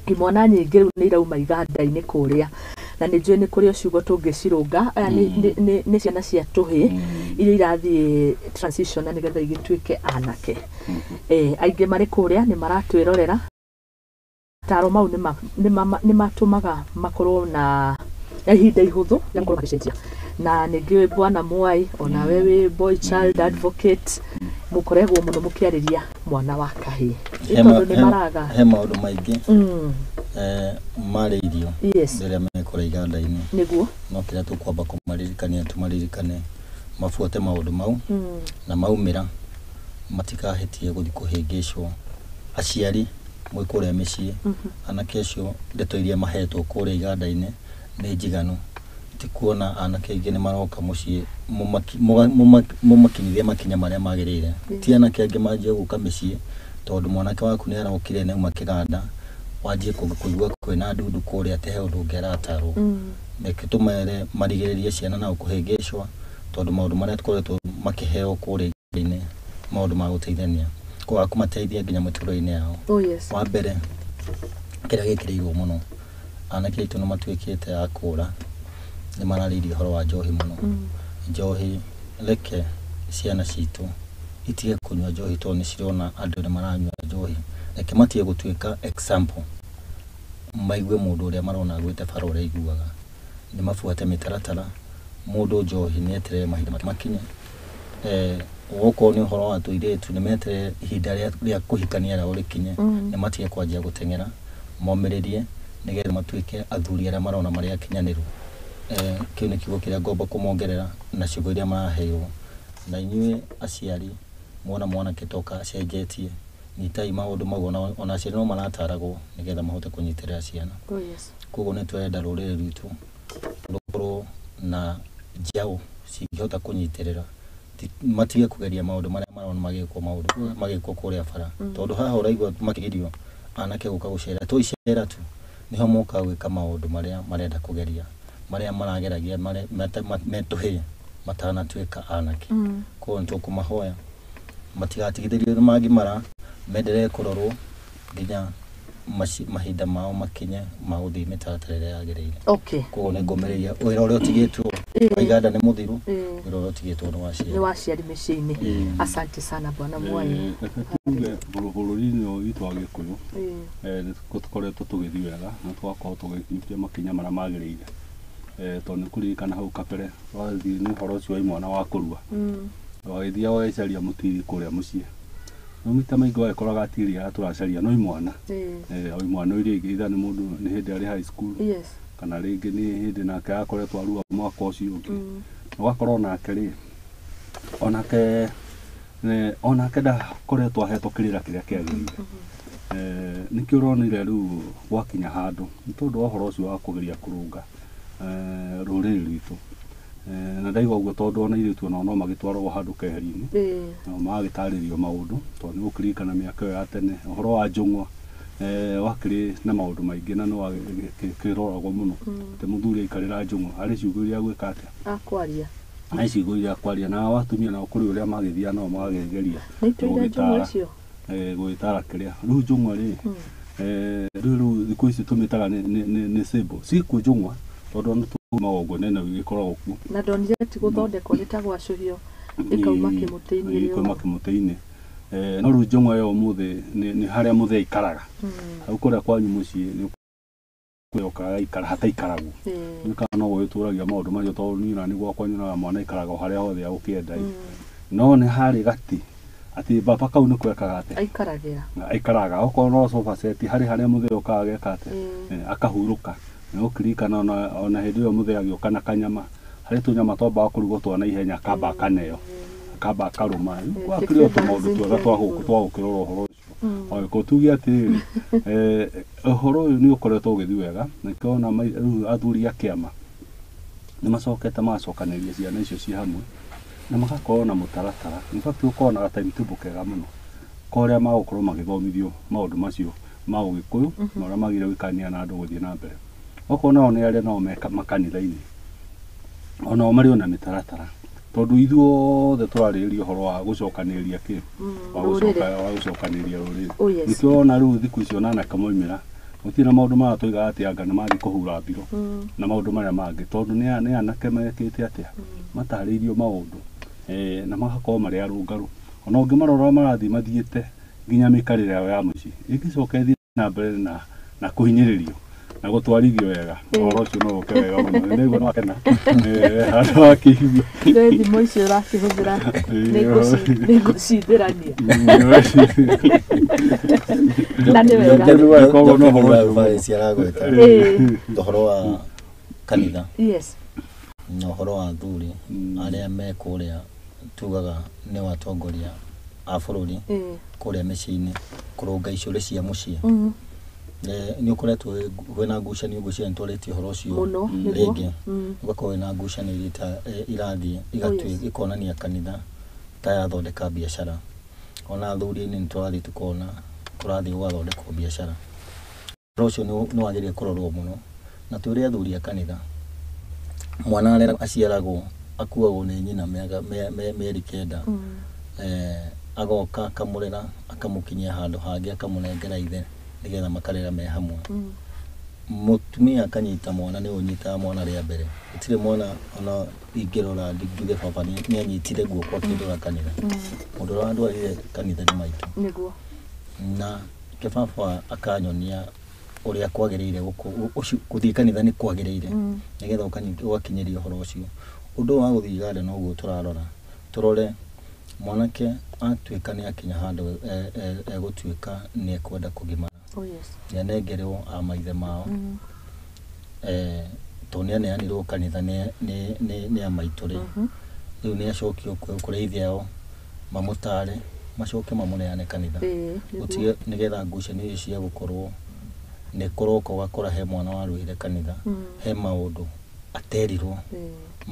imwana nyingi riu ni irauma iganda-ini kuria na ni njui ni kuri ciugo tungicirunga aya ni ciana cia tuhi iria irathie transition na nigetha igituike anake aingi mari kuria ni maratwirorera taro mau ni matumaga makorwo na ihinda ihuthu ya gukorwo magicenjia na ningi bwana Mwai ona wewe boy child advocate mukoregwo muno mukiariria mwana wa kahi tondu ni maraga he maundu maingi mari irio rĩrĩa mekora iganda-inĩ niguo no kĩrĩa tũkwamba kũmaririkania tũmaririkane mabuate maũndũ mau na maumĩra matikahĩtie gũthiĩ kũhĩngĩcwo aciari mwĩ kũrĩa mĩciĩ anake acio ndeto iria mahetwo kũrĩa iganda-inĩ nĩ njiganu ti kuona anake aingĩ nĩ maroka mũciĩ mũmakinyithie makinya marĩa magĩrĩire ti anake angĩ manjia gũka mĩciĩ tondũ mwanake waku nĩ araũkire nauma kĩganda wajie kũigua kwĩna ndundu kũrĩa tehe ũndũ ũngĩ aratarwo reke tũmere marigĩrĩrie ciana na kũhĩngĩcwo tondũ maũndũ marĩa tũkoretwo makĩheo kũrĩa iganda-inĩ maũndũ ma gũteithania kwa kũmateithia nginya mĩtũrĩre-inĩ yao wa mbere kĩrĩa gĩkĩrĩirwo mũno anake aitũ nĩ matuĩkĩte a kũra nĩ mararĩria ũhoro wa njohi mũno njohi reke ciana citũ itige kũnyua njohi tondũ nĩ cirona andũ nĩ maranyua njohi reke matige gũtuĩka example maigue mũndũ ũrĩa marona gwĩte bara ũrĩa aiguaga nĩ mabuate mĩtaratara mũndũ njohi nĩ eterere mahinda make makinye gũkorwo nĩ ũhoro wa tũirĩtu nĩ meterere ihinda rĩa kũhikania rĩao rĩkinye nĩ matige kwanjia gũteng'era momĩrĩrie nĩgetha matuĩke athuri arĩa marona marĩ akinyanĩru kĩu nĩ kiugo kĩrĩa ngomba kũmongerera na ciugo iria maraheirwo na inyuĩ aciari mwanake toka acenjetie nyitai maũndũ mau ona aciari no marataragwo nĩgetha mahote kũnyitĩrĩra ciana koguo nĩ twenda rũrĩrĩ rwitũ rũkorwo na njaũ cingĩhota kũnyitĩrĩra matige kũgeria maũndũ marĩa marona magĩkwo kũrĩa bara tondũ haha ũraigua makĩgirio anake gũka gũcera tũicera tu niho moka gwĩka maũndũ marĩa marenda kũgeria marĩa marageragia metũhĩ matanatuĩka anake koguo nĩ tũkũmahoya matigatigithĩrio mangĩmara menderee kũrorwo nginya mahinda mao makinye ma gũthiĩ mĩtaratara ĩrĩa yagĩrĩire koguo nĩ ngũmĩrĩria wĩra ũrĩa ũtigĩtwo wa iganda nĩ mũthiru wĩra ũrĩa ũtigĩtwo nĩ waciari mĩciĩ-inĩ asante sana bwana Mwai bũrũri-inĩ ũyũ witũ wa Gĩkũyũ tũkoretwo tũgĩthiĩ wega na tũgakorwo tũgĩkinyũkia makinya marĩa magĩrĩire tondũ nĩ kũririkana hau kabere wathiĩ nĩ ũhoro ũcio wa mwana wa kũrua wagĩthiaga ũgĩcaria mũtiri kũrĩa mũciĩ no mita maingĩ wagĩkoraga atiri arĩa tũracaria no imwana ũrĩa ĩngĩ itha nĩ mũndũ nĩ hĩndĩ arĩ high school kana rĩngĩ nĩ hĩndĩ nake akoretwo arua mwaka ũcio ũngĩ ũgakorwo nake rĩ onake ndakoretwo ahetwo kĩrĩra kĩrĩa kĩagĩrĩire nĩkĩo ũronire rĩu gwakinya handũ nĩ tondũ wa ũhoro ũcio wa kũgeria kũrũnga rũrĩrĩ rwitũ na ndaiga uguo tondu ona iritu no magitwarwo handu keheri-ini no magitaririo maundu tondu ni gukirikana miaka ya tene uhoro wa njung'wa wakiri na maundu maingi na no kiroragwo muno te muthuri aikarira njung'wa ari ciugo iria gwika atia akwaria na ciugo iria akwaria na watumia na kuri uria magithia no magageria gwitara kiria riu njung'wa ri riu thiku ici tumitaga ni sebo siku njung'wa tondu no magongo nene gikoragwo ku na ndonire ti guthondekwo ritagwacurio ikauma kimuti-ini rio ikauma kimuti-ini no riu njung'wa yo muthi ni haria muthi ikaraga au kuria kwanyu mucii ni kuyoka ikara hata ikaragwo nika no gwituragia maundu macio tondu ni na niguo kwanyu na mwana ikaraga haria hothe ukienda no ni hari gati ati baba kau ni kwekaga ate aikaraga okorwo no sofa set haria muthi ukaga gekate akahuruka no kirikana ona hindi yo muthi agioka na kanyama hari tunyama twamba kurugwo twana ihenya kamba kaneo kamba karuma kwa kiri otu maundu twega twagukirora uhoro ucio ko tugi ati uhoro uyu ni ukoretwo ugithi wega nikona athuri a kiama ni macokete macokaniria ciana icio ci hamwe na magakorwo na mutaratara in fact ukorwo na timetable kega muno koria magukorwo magithomithio maundu macio ma ugikuyu na uria magire gwikania na andu guthie na mbere okorwo nao ni aria no meka makanitha-ini ona mari ona mitaratara tondu ithuothe turariria uhoro wa gucokaniria ki wa gucokaniria ruriri nituona riu thiku icio nana kamoimira gutina maundu ma tuiga ati anga ni mathi kuhura mbiro na maundu maria mangi tondu ni anake mekite atia mataririo maundu na magakorwo mari arungaru ona ungimarora marathi mathiite nginya mikarire yao ya mucii igicoka ithi na mbere na kuhinyiririo na gutwarithio wega uhoro ucio no uke wega muno niguo no akena handu akihio thimo icio urakihũthĩra nĩgũcithĩrania na nĩ wega koguo no uhoro ciaragweta uhoro wa kanitha na uhoro wa athuri aria me kuria tugaga ni watongoria a bururi kuria mĩciĩ-inĩ kurunga icũrĩ cia mũciĩ ni ukoretwo wena ngucanio ngucanio ntwarĩtie uhoro ũcio rĩngĩ ugakorwo wena ngucanio iria irathie igatwĩ ikonania kanitha ta yathondeka biacara ona athuri-inĩ nĩtũrathiĩ tukona kũrathiĩ gũgathondekwo biacara uhoro ũcio nĩ wagĩrĩire kũrorwo mũno na tũrĩ athuri a kanitha mwana arĩa aciaragwo akuagwo nĩ nyina mĩeri kenda agoka akamũrera akamũkinyia handũ hangĩ akamũnengera ithe nigetha makarera me hamwe mutumia akanyita mwana ni unyita mwana ria mbere gutire mwana ona ingirora nduge baba ni anyitire guoko akindora kanitha mundu randu ari kanitha ni maitu niguo na kebaba akanyonia uria kwagiriire guthii kanitha ni kwagiriire nigetha ugakinyiria uhoro ucio undu wa guthii gare no guo turarora turore mwanake atuika ni akinya handu egutwika ni kwenda kugima yanengerwo a maithe mao tonia ne anirwo kanitha ni a maituri riu ni acokio kureithia yao mamutare macoke mamuneane kanitha utige nigetha ngucanio icio cia gukorwo ni koroko gakora he mwana waruire kanitha he maundu aterirwo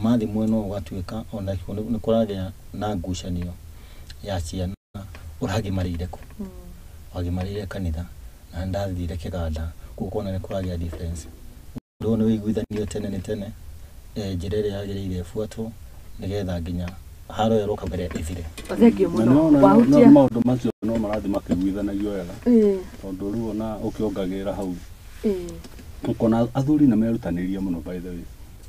mathi mweno ugatwika ona ni kuragia na ngucanio ya ciana uragimarire ku wagimarire kanitha na ndathire kiganda gukona ni kuragia difference ndo ni wiguithanio tene njira iria yagiriire ibuatwo nigetha nginya haro yaroka mbere ithire thengio muno wahutia maundu macio no marathi makiguithanagio wega tondu riu ona ukiongagira hau ukona athuri na merutaniria muno by the way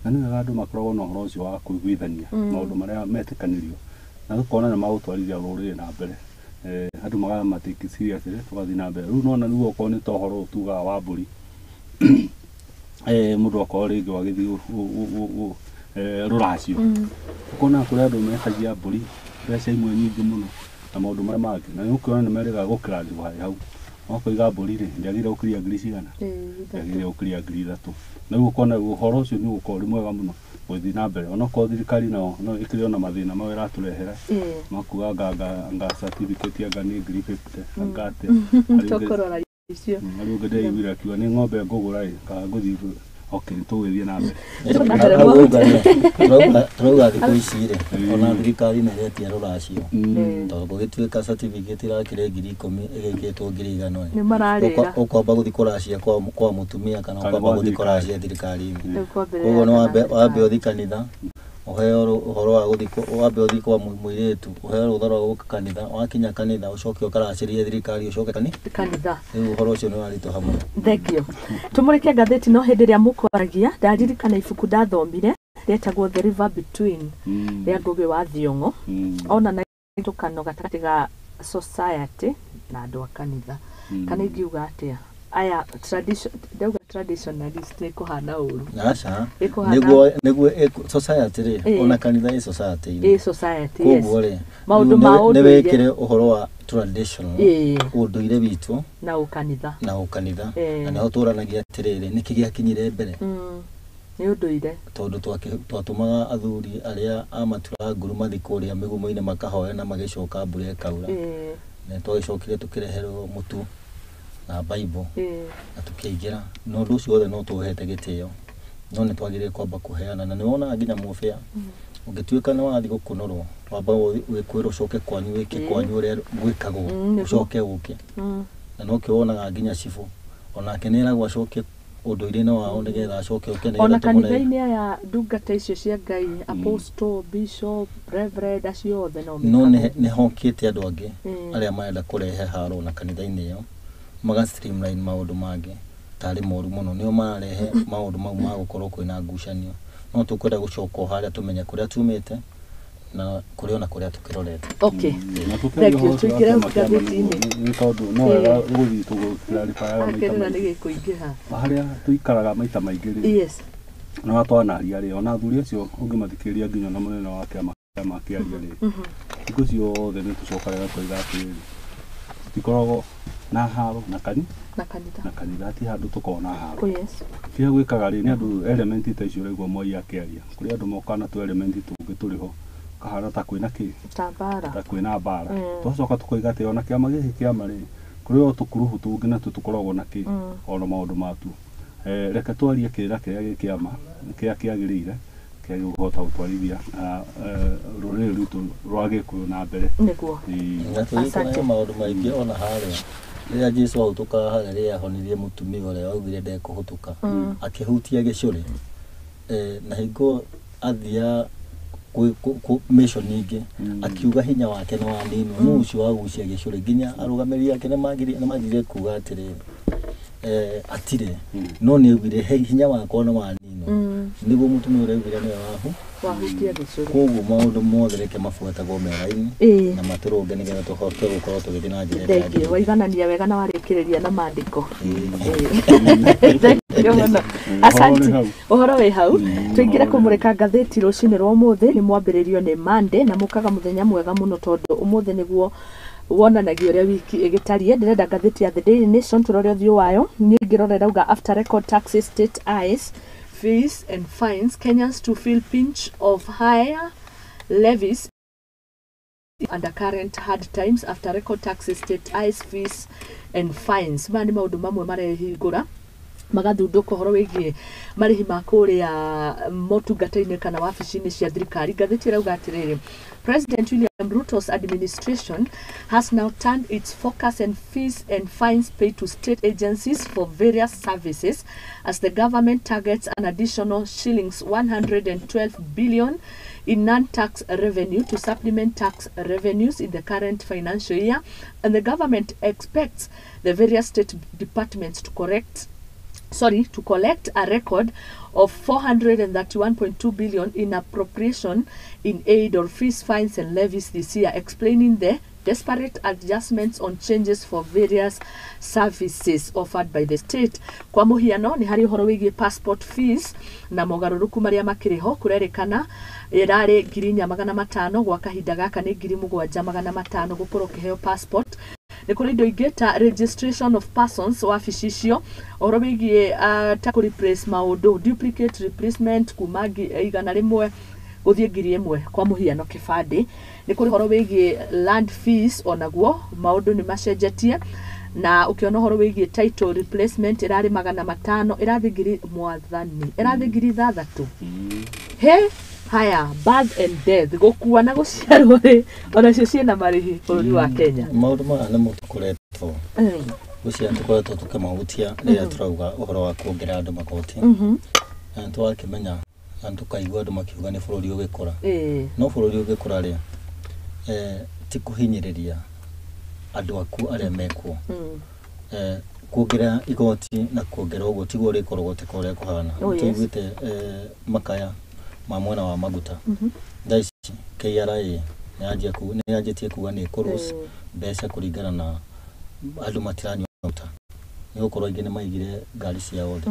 na ni wega andu makoragwo na uhoro ucio wa kuiguithania maundu maria metikanirio na ukona ni magutwarithia ruriri na mbere andu magara matiki serious tugathi na mbere riu nona riu okorwo ni tohoro tuga wa mburi mundu okorwo ringi wagithi ruracio ukona kuria andu mekagia mburi mbeca imwe nyingi muno na maundu maria mangi na ukiona ni merega gukira thigo hau wakoiga mburi ri ndiagire ukiria ngiri cigana ndiagire ukiria ngiri 3 na riu ukona uhoro ucio ni ukorwo mwega muno guthi na mbere ona ko thirikari no ikiri ona mathina mawira turehera makuga nga certificate anga ni ngiri 50 angate tokorora icio riu ngende igwira kiwa ni ng'ombe ngugura ka guthi Okay, tũgĩthiĩ na mbere. Turauga thikũ ici rĩ, ona thirikari nĩ ĩretia rũracio. Tondũ gũgĩtuĩka certificate irakĩre 10,000 ĩgĩkĩtwo 100,000. Nĩ mararĩra. Ũkwamba gũthiĩ kũracia kwa mũtumia kana ũkwamba gũthiĩ kũracia thirikari-inĩ. Ũguo nĩ wambe ũthiĩ kanitha, ũheo ũhoro wa gũthiĩ wambe ũthiĩ kwa mũirĩtu, ũheo rũtha rwa gũka kanitha, wakinya kanitha ũcoke ũkaracĩrie thirikari ũcoke kanitha. Rĩu ũhoro ũcio nĩ waritũha mũno. Thank you. Tumũrĩke ngathĩti no hĩndĩ ĩrĩa mũkwaragia ndaririkana ibuku ndathomire rĩetagwo The River Between rĩa Ngũgĩ wa Thiong'o, ona na gĩtukano gatagatĩ ga society na andũ a kanitha. Kana ingiuga atĩa? Aya traditionalist ĩkũhana ũru. Aca, nĩguo society rĩ, ona kanitha ĩ society-inĩ. Society, yes. Koguo rĩ, maũndũ ma ũndũire. Nĩ wĩkĩre ũhoro wa traditional, ũndũire witũ na ũkanitha. Na nĩho tũranagia atĩrĩrĩ, nĩkĩ gĩakinyire mbere? Nĩ ũndũire. Tondũ twatũmaga athuri arĩa a matura nguru mathi kũrĩa mĩgumo-inĩ makahoya na magĩcoka mbura ĩkaura. Na twagĩcokire tũkĩreherwo mũtu na Bible na tukĩingĩra, no ũndũ ũcio wothe no tũhete gĩtĩo, no nĩ twagĩrĩire kwamba kũheana. Na nĩ wonaga nginya mũbĩa ũngĩtuĩka nĩ wathiĩ gũkũnorwo, wamba wĩkwĩrwo ũcoke kwanyu wĩke kwanyu ũrĩa gwĩkagwo, ũcoke ũke. Na no kĩwonaga nginya cibũ onake nĩ eragwo acoke ũndũire-inĩ wao nĩgetha acoke ũke. Ona kanitha-inĩ aya ndungata icio cia Ngai, apostle, bishop, reverend, acio othe no nĩ hokĩte andũ angĩ arĩa marenda kũrehe haro na kanitha-inĩ ĩyo, maga streamline maũndũ mangĩ tarĩ moru mũno. Nĩo mararehe maũndũ mau ma gũkorwo kwĩna ngucanio. No tũkwenda gũcoka harĩa tũmenye kũrĩa tumĩte na kũrĩa ona kũrĩa tũkĩrorete. Okay. Thank you. Tũingĩre ngathĩti-inĩ. Nĩ tondũ no wega gũthiĩ tũgũkĩraribaga maita nĩ gĩkũingĩha. Harĩa tũikaraga maita maingĩ rĩ. Yes. Na watwanaria rĩ, ona athuri acio ũngĩmathikĩrĩria nginya na mũnene wa kĩama kĩaria rĩ. Thikũ ciothe nĩ tũcokaga tũiga atĩrĩrĩ, tutikoragwo na haro na kanitha ati handũ tukona haro. Yes. Kia gwikaga ri ni andu element ta icio rĩgwo Moi akĩaria kuri andu mokana tu element tũngĩ tũrĩho kahana ta kwĩna ta kwĩna mbara. Twacoka tukoiga atĩ ona kĩama gĩkĩ kĩama rĩ, kuri o tukuruhu tũngĩ na tũkoragwo na kĩ ona maũndũ matu. Reke twarie kĩrĩa kĩrĩa kĩama kĩrĩa kĩagĩrĩire kĩagĩ gũhota gũtwarithia rũrĩrĩ rwitũ rwa Gĩkũyũ na mbere. Nĩguo. Asante. Maũndũ maingĩ ona harĩa rĩrĩa Jesũ ahũtũkaga harĩa rĩrĩa ahonirie mũtumia ũrĩa waugire ndekũhũtũka akĩhutia gĩcũrĩ, na hingo athia mission ingĩ akiuga hinya wake nĩ wanini nũ ũcio wagucia gĩcũrĩ nginya arũgamĩrĩri ake nĩ magire kuga atĩrĩrĩ atire no nĩ augire hinya wakwa nĩ wanini nĩguo mũtumia ũrĩa augire nĩwe wahutia gĩcũrĩ. Koguo maũndũ mothe reke mabuatagwo mera-inĩ na matũrũnge nĩgetha tũhote gũkorwo tũgĩthiĩ na njĩra ĩrĩa yagĩrĩire. Waiganania wega na warĩkĩrĩria na maandĩko. Asante. Ũhoro wĩ hau. Tũingĩre kũmũrĩka ngathĩti rũcinĩ rwa ũmũthĩ. Nĩ mwambĩrĩrio nĩ Monday na mũkaga mũthenya mwega mũno tondũ ũmũthĩ nĩguo wonanagia ũrĩa wiki ĩgĩtariĩ. Ndĩrenda ngathĩti ya The Daily Nation tũrore ũthiũ wayo. Niĩ ngĩrorera uga after record taxes state eyes fees and fines, Kenyans to feel pinch of higher levies under current hard times after record taxes, state eyes, fees and fines. Mani maũndũ mamwe marehingũra magathundũka ũhoro wĩgiĩ marĩhi ma kũrĩa motungata-inĩ kana wabici-inĩ cia thirikari. Ngathĩti ĩrauga atĩrĩrĩ, President William Ruto's administration has now turned its focus on fees and fines paid to state agencies for various services as the government targets an additional shillings 112 billion in non-tax revenue to supplement tax revenues in the current financial year, and the government expects the various state departments to collect a record of 431.2 billion in appropriation in aid or fees, fines and levies this year, explaining the disparate adjustments on changes for various services offered by the state. Kwa muhiano ni hari ũhoro wĩgiĩ passport fees na mogarũrũku marĩa makĩrĩho kũrerĩkana ĩrarĩ 4,500 gwa kahinda gaka nĩ 7,500 gũkorwo kĩheo passport. Nĩ kũrĩ indo ingĩ ta registration of persons wabici icio, ũhoro wĩgiĩ ta replace maũndũ, duplicate replacement kuma 100 gũthiĩ 1,000 kwa mũhiano kĩbandĩ. Nĩ kũrĩ ũhoro wĩgiĩ land fees onaguo maũndũ nĩ macenjetie. na ukiona horo wigie title replacement irari 500 irathi ngiri mwathani irathi ngiri 6 he haya birth and death gukua na guciarwo ri ona cio ciena marihi bururi wa Kenya maundu maya nĩ mutukoretwo gucia tukoretwo tukamahutia rĩrĩa turauga uhoro wa kuongerera andu magoti na twakimenya na tukaigua andu makiuga nĩ bururi ugikura no bururi ugikura ri ti kuhinyiriria andu aku aria mekuo kuongerera igoti na kuongerera uguo tiguo rikorogoteka uria kuhana tuiguite makaya ma mwena wa maguta thaici KRA nĩyanjĩtie kuga nĩ kũrũs mbeca kũringana na andũ matiranyua maguta nĩgũkorwo aingĩ nĩmaigire ngari cia othe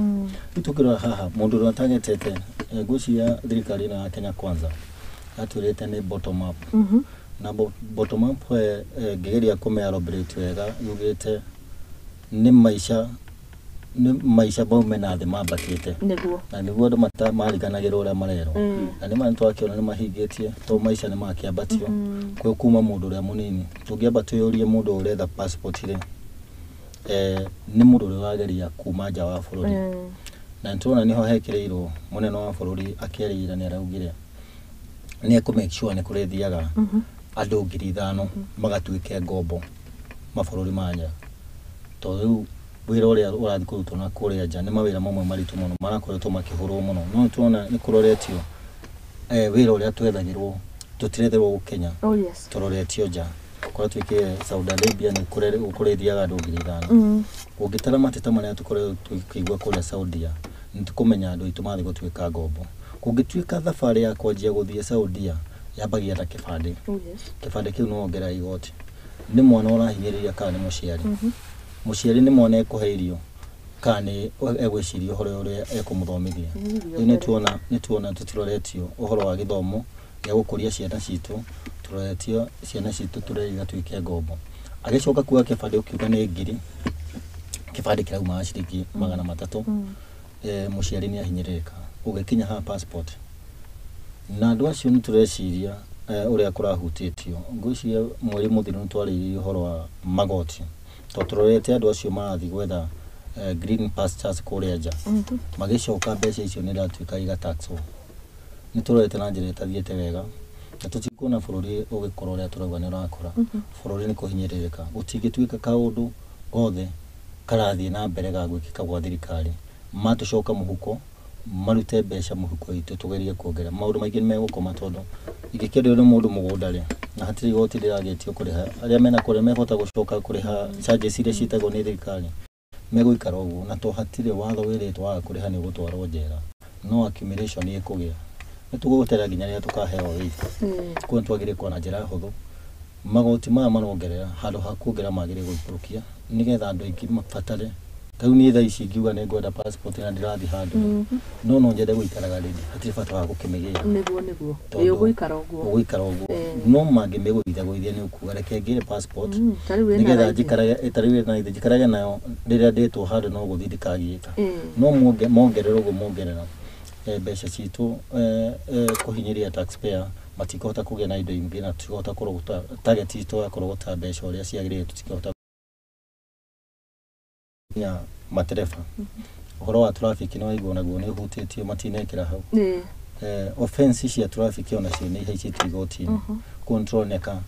tukĩrora haha mũndũ ũrĩa atagetete ngũcia thirikari na Kenya Kwanza atwĩrĩte nĩ bottom up na bottom up ngĩgeria kũmealobrate wega yugĩte nĩ maisha bau mena thĩ mambatĩte na nĩguo andũ mariganagĩra ũrĩa marerwo na nĩ mantu akĩona nĩ mahingĩtie to maisha nĩ makĩambatio kwĩ kuma mũndũ ũrĩa mũnini tũngĩamba twĩyũrie mũndũ ũretha passport rĩ nĩ mũndũ ũrĩa wageria kuma nja wa bũrũri na nĩtũrona nĩho hekĩrĩirwo mũnene wa bũrũri akĩarĩire nĩ araugire nĩ make sure nĩ kũrĩthiaga andũ 5,000 magatuĩke ngombo mabũrũri manja to rĩu wĩra ũrĩa ũrathiĩ kũrutwo na kũrĩa nja nĩ mawĩra mamwe maritũ mũno marakoretwo makĩhũrwo mũno no tuona nĩ kũroretio wĩra ũrĩa twethagĩrwo tũtiretherwo Kenya tũroretio nja kwa twĩke Saudi Arabia nĩ kũrĩthiaga andũ 5,000 ũngĩtara mateta marĩa tũkoretwo tukĩigua kũrĩa Saudia nĩ tũkũmenya andũ aitũ mathiĩ gũtuĩka ngombo kũngĩtuĩka thabarĩ ya kwanjia gũthiĩ Saudia yambagia na kĩbandĩ kĩu no ongerera igoti nĩ mwana ũrahinyĩrĩria kana nĩ mũciari muciari nĩ mwana ekuheirio kana egwicirio horo uria ekumuthomithia nĩ tuona tutiroretio uhoro wa githomo ya gukuria ciana citu turoretio ciana citu tureiga tuike ngombo agicoka kuwa kibande ukiuga nĩ ngiri kibande kirauma ciringi 300 muciari nĩ ahinyĩrĩka ugikinya ha passport na andu acio nĩ tureciria uria kurahutĩtio ngwĩciria mweri mũthiru nĩ twarĩrĩirie uhoro wa magoti tũrorete andũ acio marathiĩ gwetha green pastures kũrĩa nja magĩcoka mbeca icio nĩ iratuĩka igataxwo nĩ tũrorete na njĩra ĩtathiĩte wega na tũtikuona bũrũri ũgĩkorwo ũrĩa tũrauga nĩ ũrakũra bũrũri nĩ kũhinyĩrĩrĩka gũtingĩtuĩka kaũndũ gothe karathiĩ na mbere ga gwĩkĩka gwa thirikari matũcoka mũhuko marute mbeca mũhuko itũ tũgerie kuongerera maũndũ maingĩ nĩ megũkoma tondũ ingĩkĩenderio nĩ mũndũ mũgũnda rĩ na hatirĩ igoti rĩragĩtio kũrĩha arĩa mena kũrĩa mehota gũcoka kũrĩha charges iria ciĩtagwo nĩ thirikari megũikara ũguo na to hatirĩ watho wĩrĩtwo wa kũrĩha nĩ gũtwarwo njera no accumulation ĩkũgĩa nĩ tũgũgũtera nginya rĩrĩa tũkaheo wĩra kuo twagĩrĩire kuona njĩra hũthũ magoti maya marongerera handũ ha kuongerera magĩrĩire gũikũrũkia nĩgetha andũ aingĩ mabatare Tau ni thaa ici ngiuga nĩ ngwenda passport na ndĩrathiĩ handũ no njende gũikaraga rĩngĩ hatirĩ bata wa gũkĩmĩgĩra nĩguo ũgũikara ũguo no mangĩmĩgũithia nĩ ukuga reke ngĩre passport nĩgetha njikarage nayo rĩrĩa ndĩtwo handũ no gũthiĩ ndikagiĩka no mongerera ũguo mongerera mbeca citũ kũhinyĩria taxpayer matikahota kũgĩa na indo ingĩ na tukahota kũrogota target itũ kũrogota mbeca ũrĩa ciagĩrĩire tutikahota ya matereba uhoro wa traffic ni waigua naguo ni hutĩtio matinekĩra hau offense cia traffic ona cio nĩ haicĩtio igoti-inĩ control neka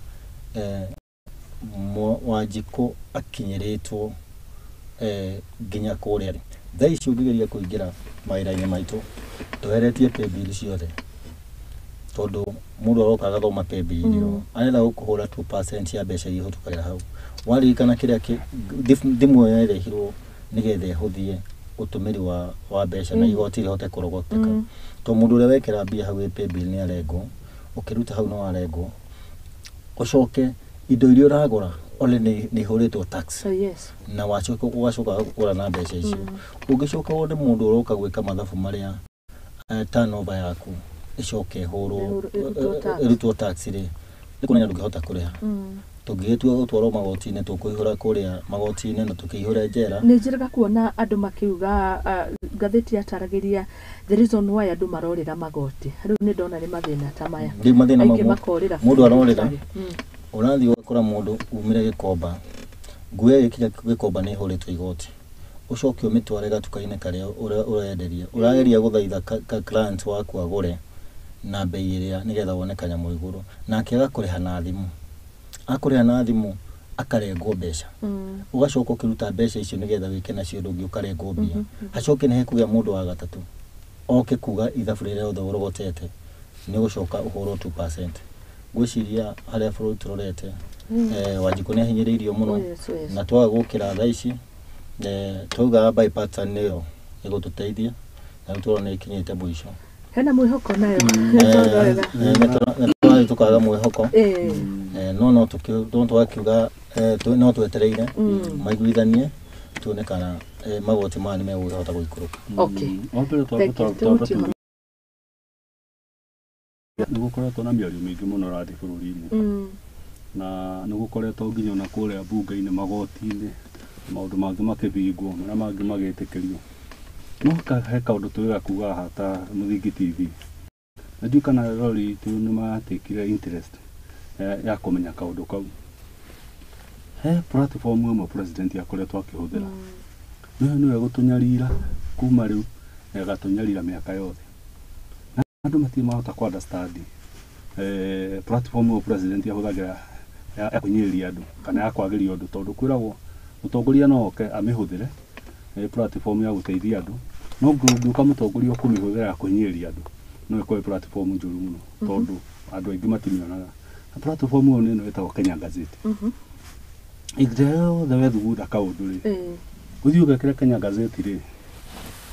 Wanjikũ akinyĩrĩtwo nginya kũrĩa thaa ici ũngĩgeria kũingĩra mawĩra-inĩ maitũ tweheretie pay bill ciothe tondũ mũndũ aroka agathoma pay bill ĩyo arenda gũkũhũra 2% ya mbeca iria ihũtũkagĩra hau waririkana kĩrĩa thimũ ĩyo yarehirwo nĩgetha ĩhũthie ũtũmĩri wa mbeca na igoti rĩhote kũrogoteka to mũndũ ũrĩa wekĩra mbia hau pay bill nĩ arengwo ũkĩruta hau no arengwo ũcoke indo iria ũragũra ole nĩ ihũrĩtwo tax na wacoka kũgũra na mbeca icio ũngĩcoka wone mũndũ ũroka gwĩka mathabu marĩa turnover yaku icoke hũrwo ĩrutwo tax rĩ nĩkuonania ndũngĩhota kũrĩha tũngĩtua gũtwarwo magoti-inĩ tũkũihũra kũrĩa magoti-inĩ na tũkĩihũra njera nĩ njĩraga kuona andũ makiuga ngathĩti yataragĩria the reason why andũ marorĩra magoti rĩu nĩ ndona nĩ mathĩna ta maya aingĩ makorĩra mũndũ arorĩra ũrathiĩ ũgakora mũndũ umire Gĩkomba nguya gikinya gikomba ni horetwo igoti ucoke umitware gatukaine karia urenderia urageria guthaitha client waku agure na bei iria nigetha wone kanyamu iguru nake agakuriha na thimu akuriha na thimu akarengwo mbeca ugacoka ukiruta mbeca icio nigetha wike nacio ndungi ukarengwo mbia acoke ne hekuya mundu wa gatatu oke kuga ithabu riria othe urogotete ni gucoka uhoro 2% gwiciria haria bũrũri turorete Wanjiku ni hinyiriirio muno na twaga gukira thaa ici tuga by pattern niyo igututeithia na turona ikinyite mwisho hena mwihoko nayo nä tukaga mwihoko no twakiuga no twetereire maiguithanie tuone kana magoti maya nä megũhota gũikũrũka nä gå koretwo na mä ario mä ingä må no rathi bå rå ri-inä na nä gå koretwo nginya ona kå rä a mbunge-inä magoti-inä maå ndå mangä makä bingwo marä mangä magä tä kä rio no he kaå ndå twä gakuga haha ta må thingi tv na ndiå kana rori itå nä matä kire interest ya kå menya kaå ndå kau he platform ĩmwe president akoretwo akĩhũthĩra nĩ we gũtũnyarira kuma rĩu gatũnyarira mĩaka yothe na andũ matimahota ku understand platform ĩmwe president ahũthagĩra ya kũnyĩrĩria andũ kana ya kwagĩria andũ tondũ kwĩragwo mũtongoria no oke amĩhũthĩre platform ya gũteithia andũ no ngĩũka mũtongoria ũkũmĩhũthĩra ya kũnyĩrĩria andũ no ĩkorwo platform njũru mũno tondũ andũ aingĩ matimĩonaga na platform ĩyo nĩ ĩtagwo Kenya Gazette igdeo the wethugunda kaundu ri guthii ugekira Kenya Gazette ri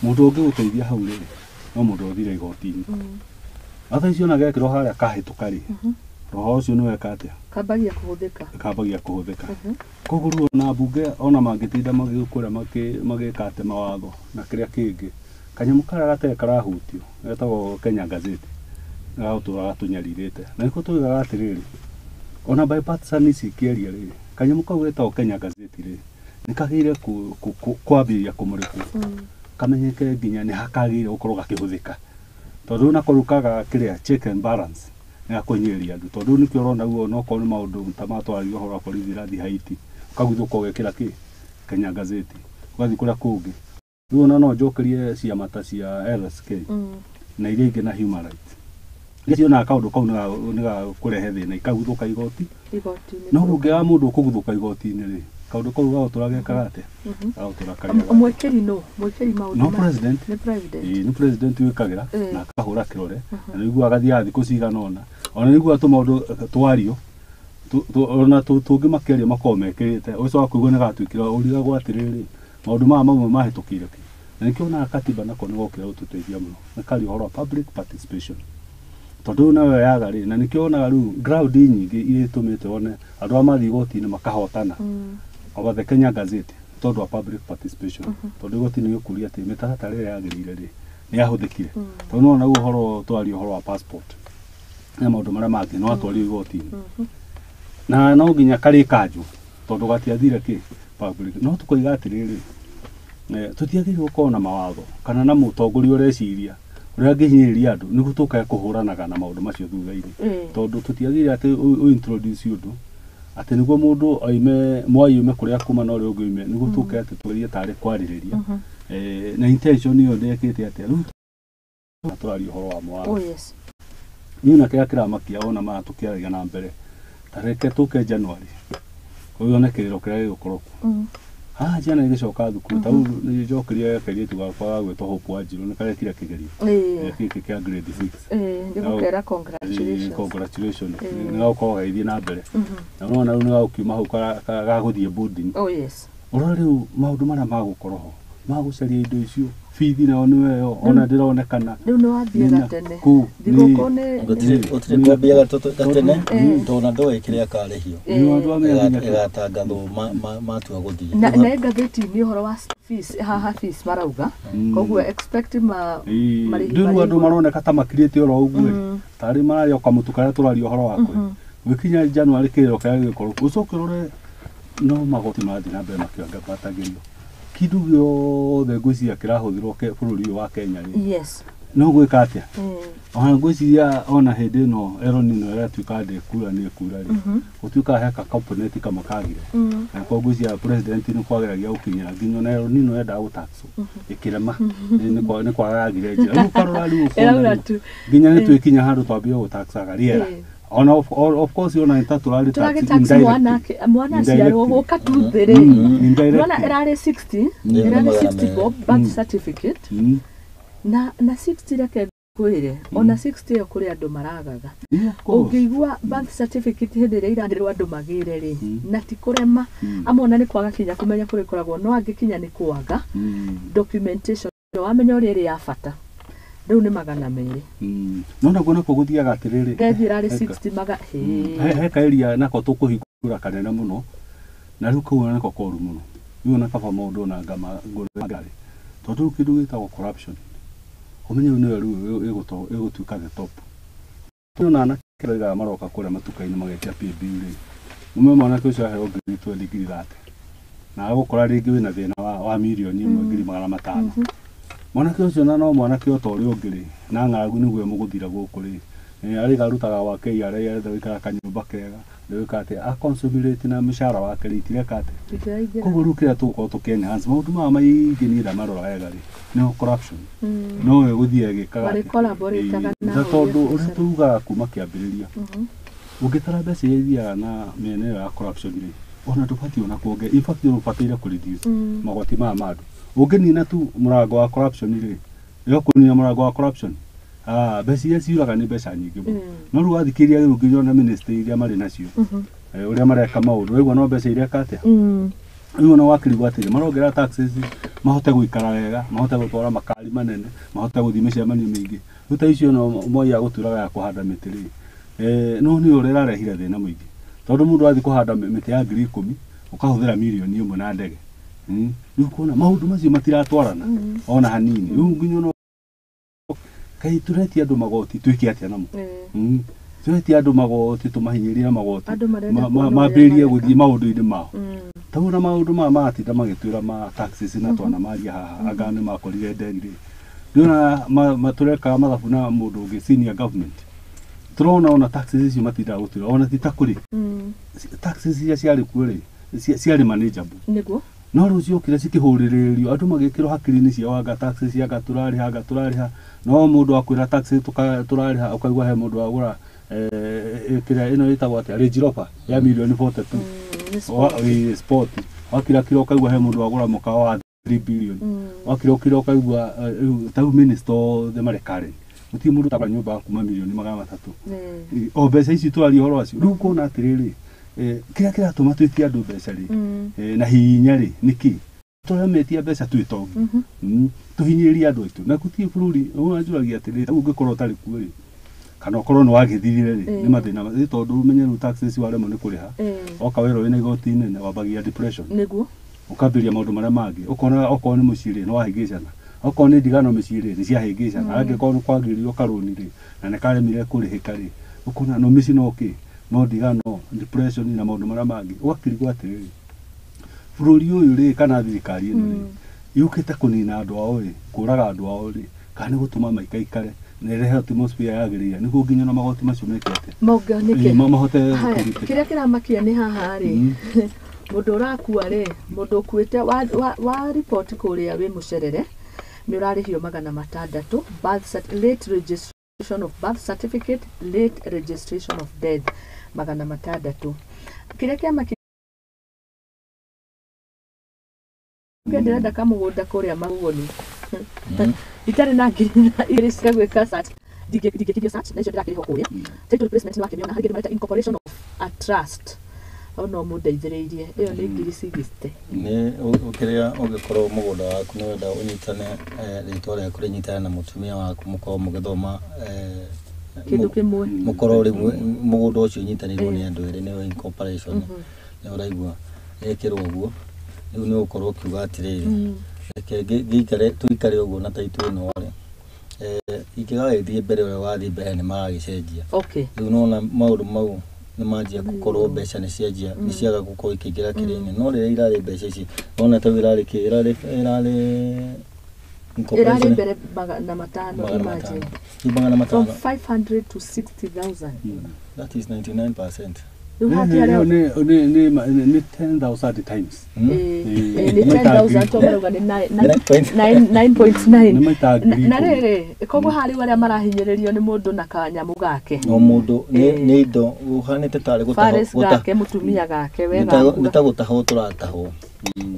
mundu ungi guteithia hau ri no mundu uthire igoti-ini atha icio na gekiro haria kahituka ri roho ucio ni weka atia kambagia kuhuthika koguo na bunge ona mangitinda magikuria magikate mawatho na kiria kingi kanyamu karia gatee karahutio etagwo Kenya Gazette gautura gatunyaririte na iko tuigaga atiriri ona bipartisan ici kieria ri kanyamu kau getagwo Kenya Gazette ri nikagire kwambia kumurikwo kamenyeke nginya ni hakagire gukorwo gakihuthika tondu na korukaga kiria check and balance na kunyiria andu tondu ni kio rona guo no korwo maundu tamatwario horo akori thirathi Haiti ukaguthuka ugekira ki Kenya Gazette ugathi kuria kungi riu no njokerie ciama ta cia LSK na iria ingi na human rights gĩcio na kaundu kau nĩ ga kurehe thina ikaguthuka igoti no ũngĩaga mũndũ ũkũguthuka igoti-inĩ rĩ kaundu kau gagũtũra gekaga atĩa gagũtũra karia mwekeri maũndũ no president nĩ president wĩkagĩra na akahũra kĩrore na nĩguo agathiaga thikũ cigana ona nĩguo tũmaũndũ twario ona tũngĩ makĩaria makorwo mekĩrĩte ũcoka kũigua nĩ gatwĩkĩra ũrigagwo atĩrĩrĩ maũndũ maya mamwe mahĩtũkĩire ki na nĩkĩo na katiba nako nĩ gokĩra gũtũteithia mũno nĩ kari ũhoro wa public participation tondu na we yaga ri na nikio onaga riu ground nyingi iria itumite one andu amathi igoti-ini makahotana over the Kenya Gazette tondu wa public participation tondu igoti-ini gikuria ati mitaratara ĩrĩa yagĩrĩire ri ni yahuthikire tondu ona uhoro twari uhoro wa passport na maundu maria mangĩ no atwari igoti-ini na no nginya kari kanju tondu gatiathire ki public no tukoiga atiriri tutiagĩrĩirwo gũkorwo na mawatho kana na mũtongoria ũreciria uria nginyĩrĩria andu nĩguo tukae kũhũranaga na maũndũ macio thutha-inĩ tondu tutiagĩrĩire atĩ introduce ũndũ atĩ nĩguo mũndũ oime mwai ume kũrĩa kuma na ũrĩa ũngĩ ume nĩguo tukae atĩ tũgerie tarĩ kwarĩrĩria na intention ĩyo ndĩkĩte atĩa rĩu tũraria ũhoro wa mwao niĩ na kĩrĩa kĩramakia ona maya tũkĩaragia na mbere tareke tũke January ũyũ one kĩrĩro kĩrĩa gĩgũkorwo kuo jana ĩgĩcoka thukuru ta rĩu nĩ njokerie kairĩtu gakwa gagwĩtwo Hope Wanjiru nĩ karekire kĩgerio gĩkĩ kĩa grade 6 ndĩgũkera congratulations nĩ gagũkorwo gagĩthiĩ na mbere na ũrona rĩu nĩ gagũkiuma hau gagũthiĩ boarding ũrona rĩu maũndũ marĩa magũkorwo ho magũcaria indo icio bithi nayo nĩ weyo ona ndĩronekana rĩu nĩ wathiaga tene thigũkũ nĩ kwambia gatene tona ndoĩ kĩrĩa karĩhio ĩgatangathwo matua gũthiĩ na ngathĩti-inĩ ũhoro wa fees haha fees marauga koguo expect marĩhi rĩu andũ maroneka ta makirĩte oro ũguo tarĩ mararia kamũtu karĩa tũraria ũhoro wako gũkinya January kĩrĩro kĩrĩa gĩgũkorwo ũcoke ũrore no magoti marathiĩ na mbere makĩambatagĩrio kindu giothe ngwĩciria kĩrahũthĩrwo bũrũri ũyũ wa Kenya rĩ no gwika atia ona ngwiciria ona hindi no eronino ira tuikande kura ni kura ri utuika heka component kama kagire na kwa ngwiciria president ni kwageragia ukinyira nginya na eronino enda gutaxo ikirema ni kwagagire njira ukarora ri nginya ni twikinya handu twambie gutaxaga riera ona of course ona itaturari tax mwana ciaro guka tuthire mwana erare 60 bob birth certificate na 60 reke kwire ona 60 yo kuri andu maragaga ungigwa birth certificate hindire irandirwo andu magire ri na ti kurema amona ni kwaga kinya kumenya kuri koragwo no angikinya ni kwaga documentation wamenya uri ri ya bata riu ni 200 nona kuona ko guthiaga atiriri ngethiira ri 60 maga he kairia nako tukuhingura kanene muno na riu kuona nako koru muno riu na kaba maundu na ngama ngari tondu kindu gitagwo corruption umenye no riu egutuika the top tuna na kiraga maroka kure matuka-ini magetia PB ri ume mwana kwisha he ogiri 20 thate na agukora ringi wina thina wa milioni 1.5 mwanake ucio na no mwanake otori ungiri na ng'aragu niguo muguthira guku ri ari garutaga wa KRA ari thawikara kanyumba kega ndewikate a consolidate na mishara wake ritire kate kuguru kira tuko tukenya hands maundu ma maingi ni ra marora wega ri no corruption no guthie gikaga bari collaborate na tondu uri tuga kuma kiambiriria ungitara mbeca iria na mene ya corruption ri ona tufati ona kuonge in fact no fatira ku reduce magoti ma madu ungenina tu murango wa corruption ri yo kunina murango wa corruption mbeca ciuraga ni mbeca nyingi no ru wathikiria riu nginya na minister iria mari nacio uria mareka maundu wigwa no mbeca iria katia riu no wakiri gwatire marongera taxes mahote guikara wega mahote gutwara makari manene mahote guthie micemania mingi ruta icio no moya guturaga ya kuhanda miti ri no ni urera rehire thina mwingi tondu mundu athi kuhanda miti ya 10,000 ukahuthira milioni 1 na ndege riu kuona maundu macio matiratwarana ona hanini riu nginya no kai tureti andu magoti twiki atia namo tureti andu magoti tumahinyiria magoti mambirie guthie maundu-ini mao tawona maundu ma matinda magitwira ma taxes na twana maria haha anga ni makorire nderire ndiona matureka mathabu na mundu ungi senior government turona ona taxes icio matinda gutwira ona titakuri taxes icio ciari kuori ciari manageable niguo no rucio kira cikihuriririo andu magikiro hakiri-ini ciao anga taxes anga turariha no mundu akwira taxes turariha ukaigwa he mundu agura kira ino itagwo atia Range Rover ya milioni 42 sport wakira kiro ukaigwa he mundu agura mukawa wa 3 billion wakira kiro ukaigwa tabu minister the marekari muti mundu tabra nyumba kuma milioni 300 o mbeca ici turari horo acio riu kuona atiriri kira tuma twitia andu mbeca ri na hinya ri niki turametia mbeca twitongi tuhinyiria andu aitu na gutie bururi unajuragia atiri ungikorwo tari kuori kana okorwo no wagithirire ri ni mathina ri tondu menye ru taxes waremo ni kuriha oka wero ina igoti-ini na wabagia depression niguo ukambiria maundu maria mangi ukona okorwo ni muciri no wahingicana okorwo ni ndigano miciri ni ciahingicana angikorwo ni kwagirio karuni ri na ne karemire kurihika ri ukona no mici no ki no ndigano depression na maundu maria mangi wakirigwa atiri bururi uyu ri kana thirikari ino ri yukite kunina andu ao ri kuraga andu ao ri kana gutuma maikaikare nerehe atmosphere yagirira niguo nginya na magoti macio mekete moganike mahote kiria kiramakia ni haha ri mundu urakua ri mundu ukuite wa report kuria wi mucerere ni urarihio 600 late registration of birth certificate late registration of death 600 kiria kiamakia ndirenda kamugunda kuria magugoni itari na ngiri iri cia gwika search digekithio search na icio ndirakiriho kuria title replacement ni wakimiona harĩ kĩndũ incorporation of a trust ono mundeithĩrĩirie iyo ni ngiri 60 ni ukiria ungikorwo mugunda waku ni wenda unyitane ritwa rĩa kũrinyitana na mutumia waku mukorwo mugithoma kindu kimwe mukorwo ri mugunda ucio unyitanirwo ni andu eri ni incorporation ni uraigua ekirwo uguo riu ni ukorwo ukiuga atiriri gikare tuikare uguo na taitu ino wale ikigagithie mbere ore wathi mbere ni maragicenjia riu nona maundu mau ni manjia gukorwo mbeca ni cianjia ni ciaga gukorwo ikiingira kiri-ini no riria irari mbeca ici ona ta irari Incorporation. Irari mbere na matano imagine. From 500 to 60,000. That is 99%. Ni 10,000 times. Ni 10,000 tomaruga ni 9.9. Na rere koguo hari wale marahinyiririo ni mundu na kanyamu gake. No mundu ni indo uhanite tare gake mutumia gake wega. Nitagutaho turataho.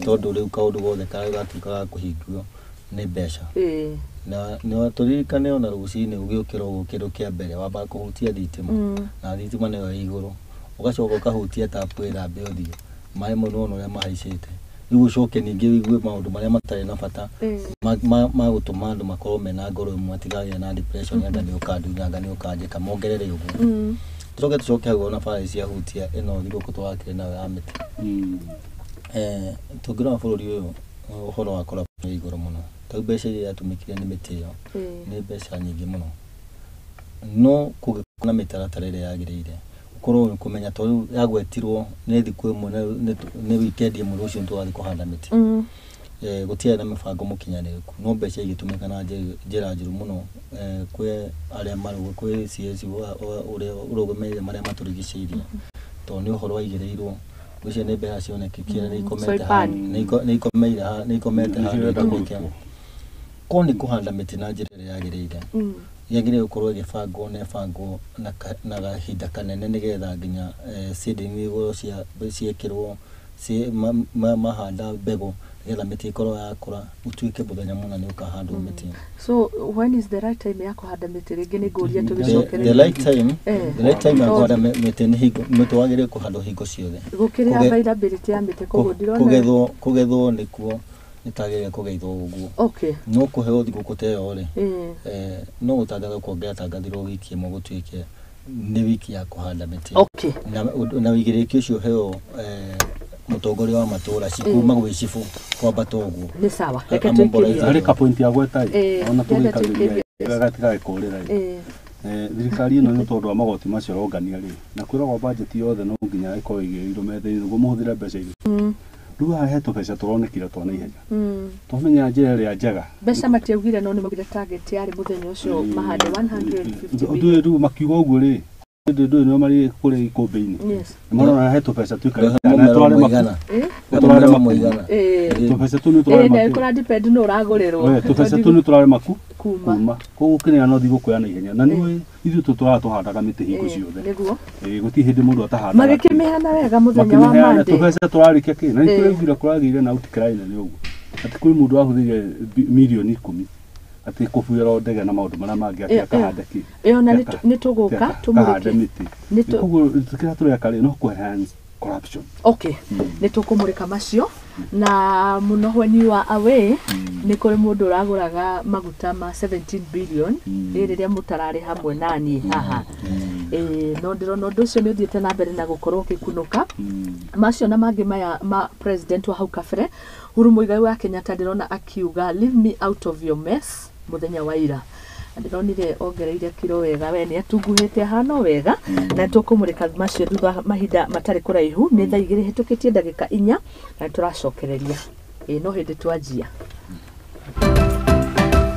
Tondu riu kaundu gothe kagatuika kuhingio ni mbeca. Na ni waturirikane ona rucini ugiukira gukiro kia mbere wamba kuhutia thitima na thitima nayo iguru ugacoka ukahutia tapu irambe uthio mai muno ya mahaicite riu ucoke ningi wigue maundu maria matari na bata magutuma andu makorwo mena ngoro imwe tigagia na depression enda ni ukandunyanga ni ukanjika mongerere uguo tucoke hau ona bari cia hutia ino thiruko twakire nayo ya miti tungirwa bururi uyu uhoro wa kora iguru muno mbeca iria yatumikire ni miti iyo ni mbeca nyingi muno no kugikona mitaratara iria yagirire ukorwo kumenya to yagwetirwo ni thiku imwe ni weekend imwe rucio twathi kuhanda miti gutia na mibango mukinyaniku no mbeca igitumika na njira njiru muno kwe aria marugo kwe CS uria urugomeire maria maturigicirie to ni uhoro waigiriirwo ucio ni mbeca cionekikire ni ikomete handu koni kuhanda miti na njira iria yagirire yagire ukorwo igibangwo na bangwo na gahinda kanene nigetha nginya seeding igoro ciekirwo mahanda mbegu nigetha miti ikorwo yakura utuike muthenya muna ni ukahandwo miti. So when is the right time ya kuhanda miti ringi ni nguria tugicokereria? The right time ya kuhanda miti ni hingo miti wagire kuhandwo hingo ciothe gukiri availability ya miti koguo ndirona kugethwo nikuo nitagire kugeithwo uguo. Okay. No kuheo thiku kuteo ri no utangatha kuongera tangathiro wiki imwe gutuike ni wiki ya kuhanda miti. Okay. Na wigiriki ucio heo mutongoria wa matura cikuma gwi cifu kwa batogu ni sawa reke tuikirie ari ka point ya gweta ona tugikiria gatiga ikurira thirikari ino ni tondu wa magoti macio rongania ri na kwiragwo budget yothe no nginya ikorwo igirirwo metheni niguo muhuthire mbeca icio riu hahetwo mbeca turonekire twana ihenya tumenya njira iria njega mbeca matiaugire no ni mugire target yari muthenya ucio mahande 150 riu makiuga uguo ri ndio no mari kuri ikombe-ini marona hetwo mbeca tuikare na tware muigana pesa tu ni tware maku kuna depend no uragurirwo pesa tu ni tware maku kuma koguo kinya no thigo kuya na ihenya na ni ithu tuhandaga miti hingo ciothe niguo guti hindi mundu atahanda magikimehana wega muthenya wa mande pesa twarikia ki na nitwira kuragire na outcry-ini ni uguo ati kuri mundu ahuthire milioni 10 ati kufuira ndege na maundu maria mangi akahanda ki na nituguka tumurike koguo tukira tureka ri no kuenhance corruption. Okay. Nitukumurika macio na muno when you are away ni kuri mundu uraguraga maguta ma 17 billion riria mutarari hamwe nani haha no ndirona undu ucio ni uthiete na mbere na gukorwo ukikunuka macio na mangi maya ma president wa hau kabere Uhuru Muigai wa Kenyatta ndirona akiuga leave me out of your mess muthenya wa ira ndironire ongereire kiro wega we ni atunguhite hano wega na tukumurika macio thutha mahinda matari kuraihu ni thaa 2 hitukitie ndagika 4 na turacokereria no hindi twanjia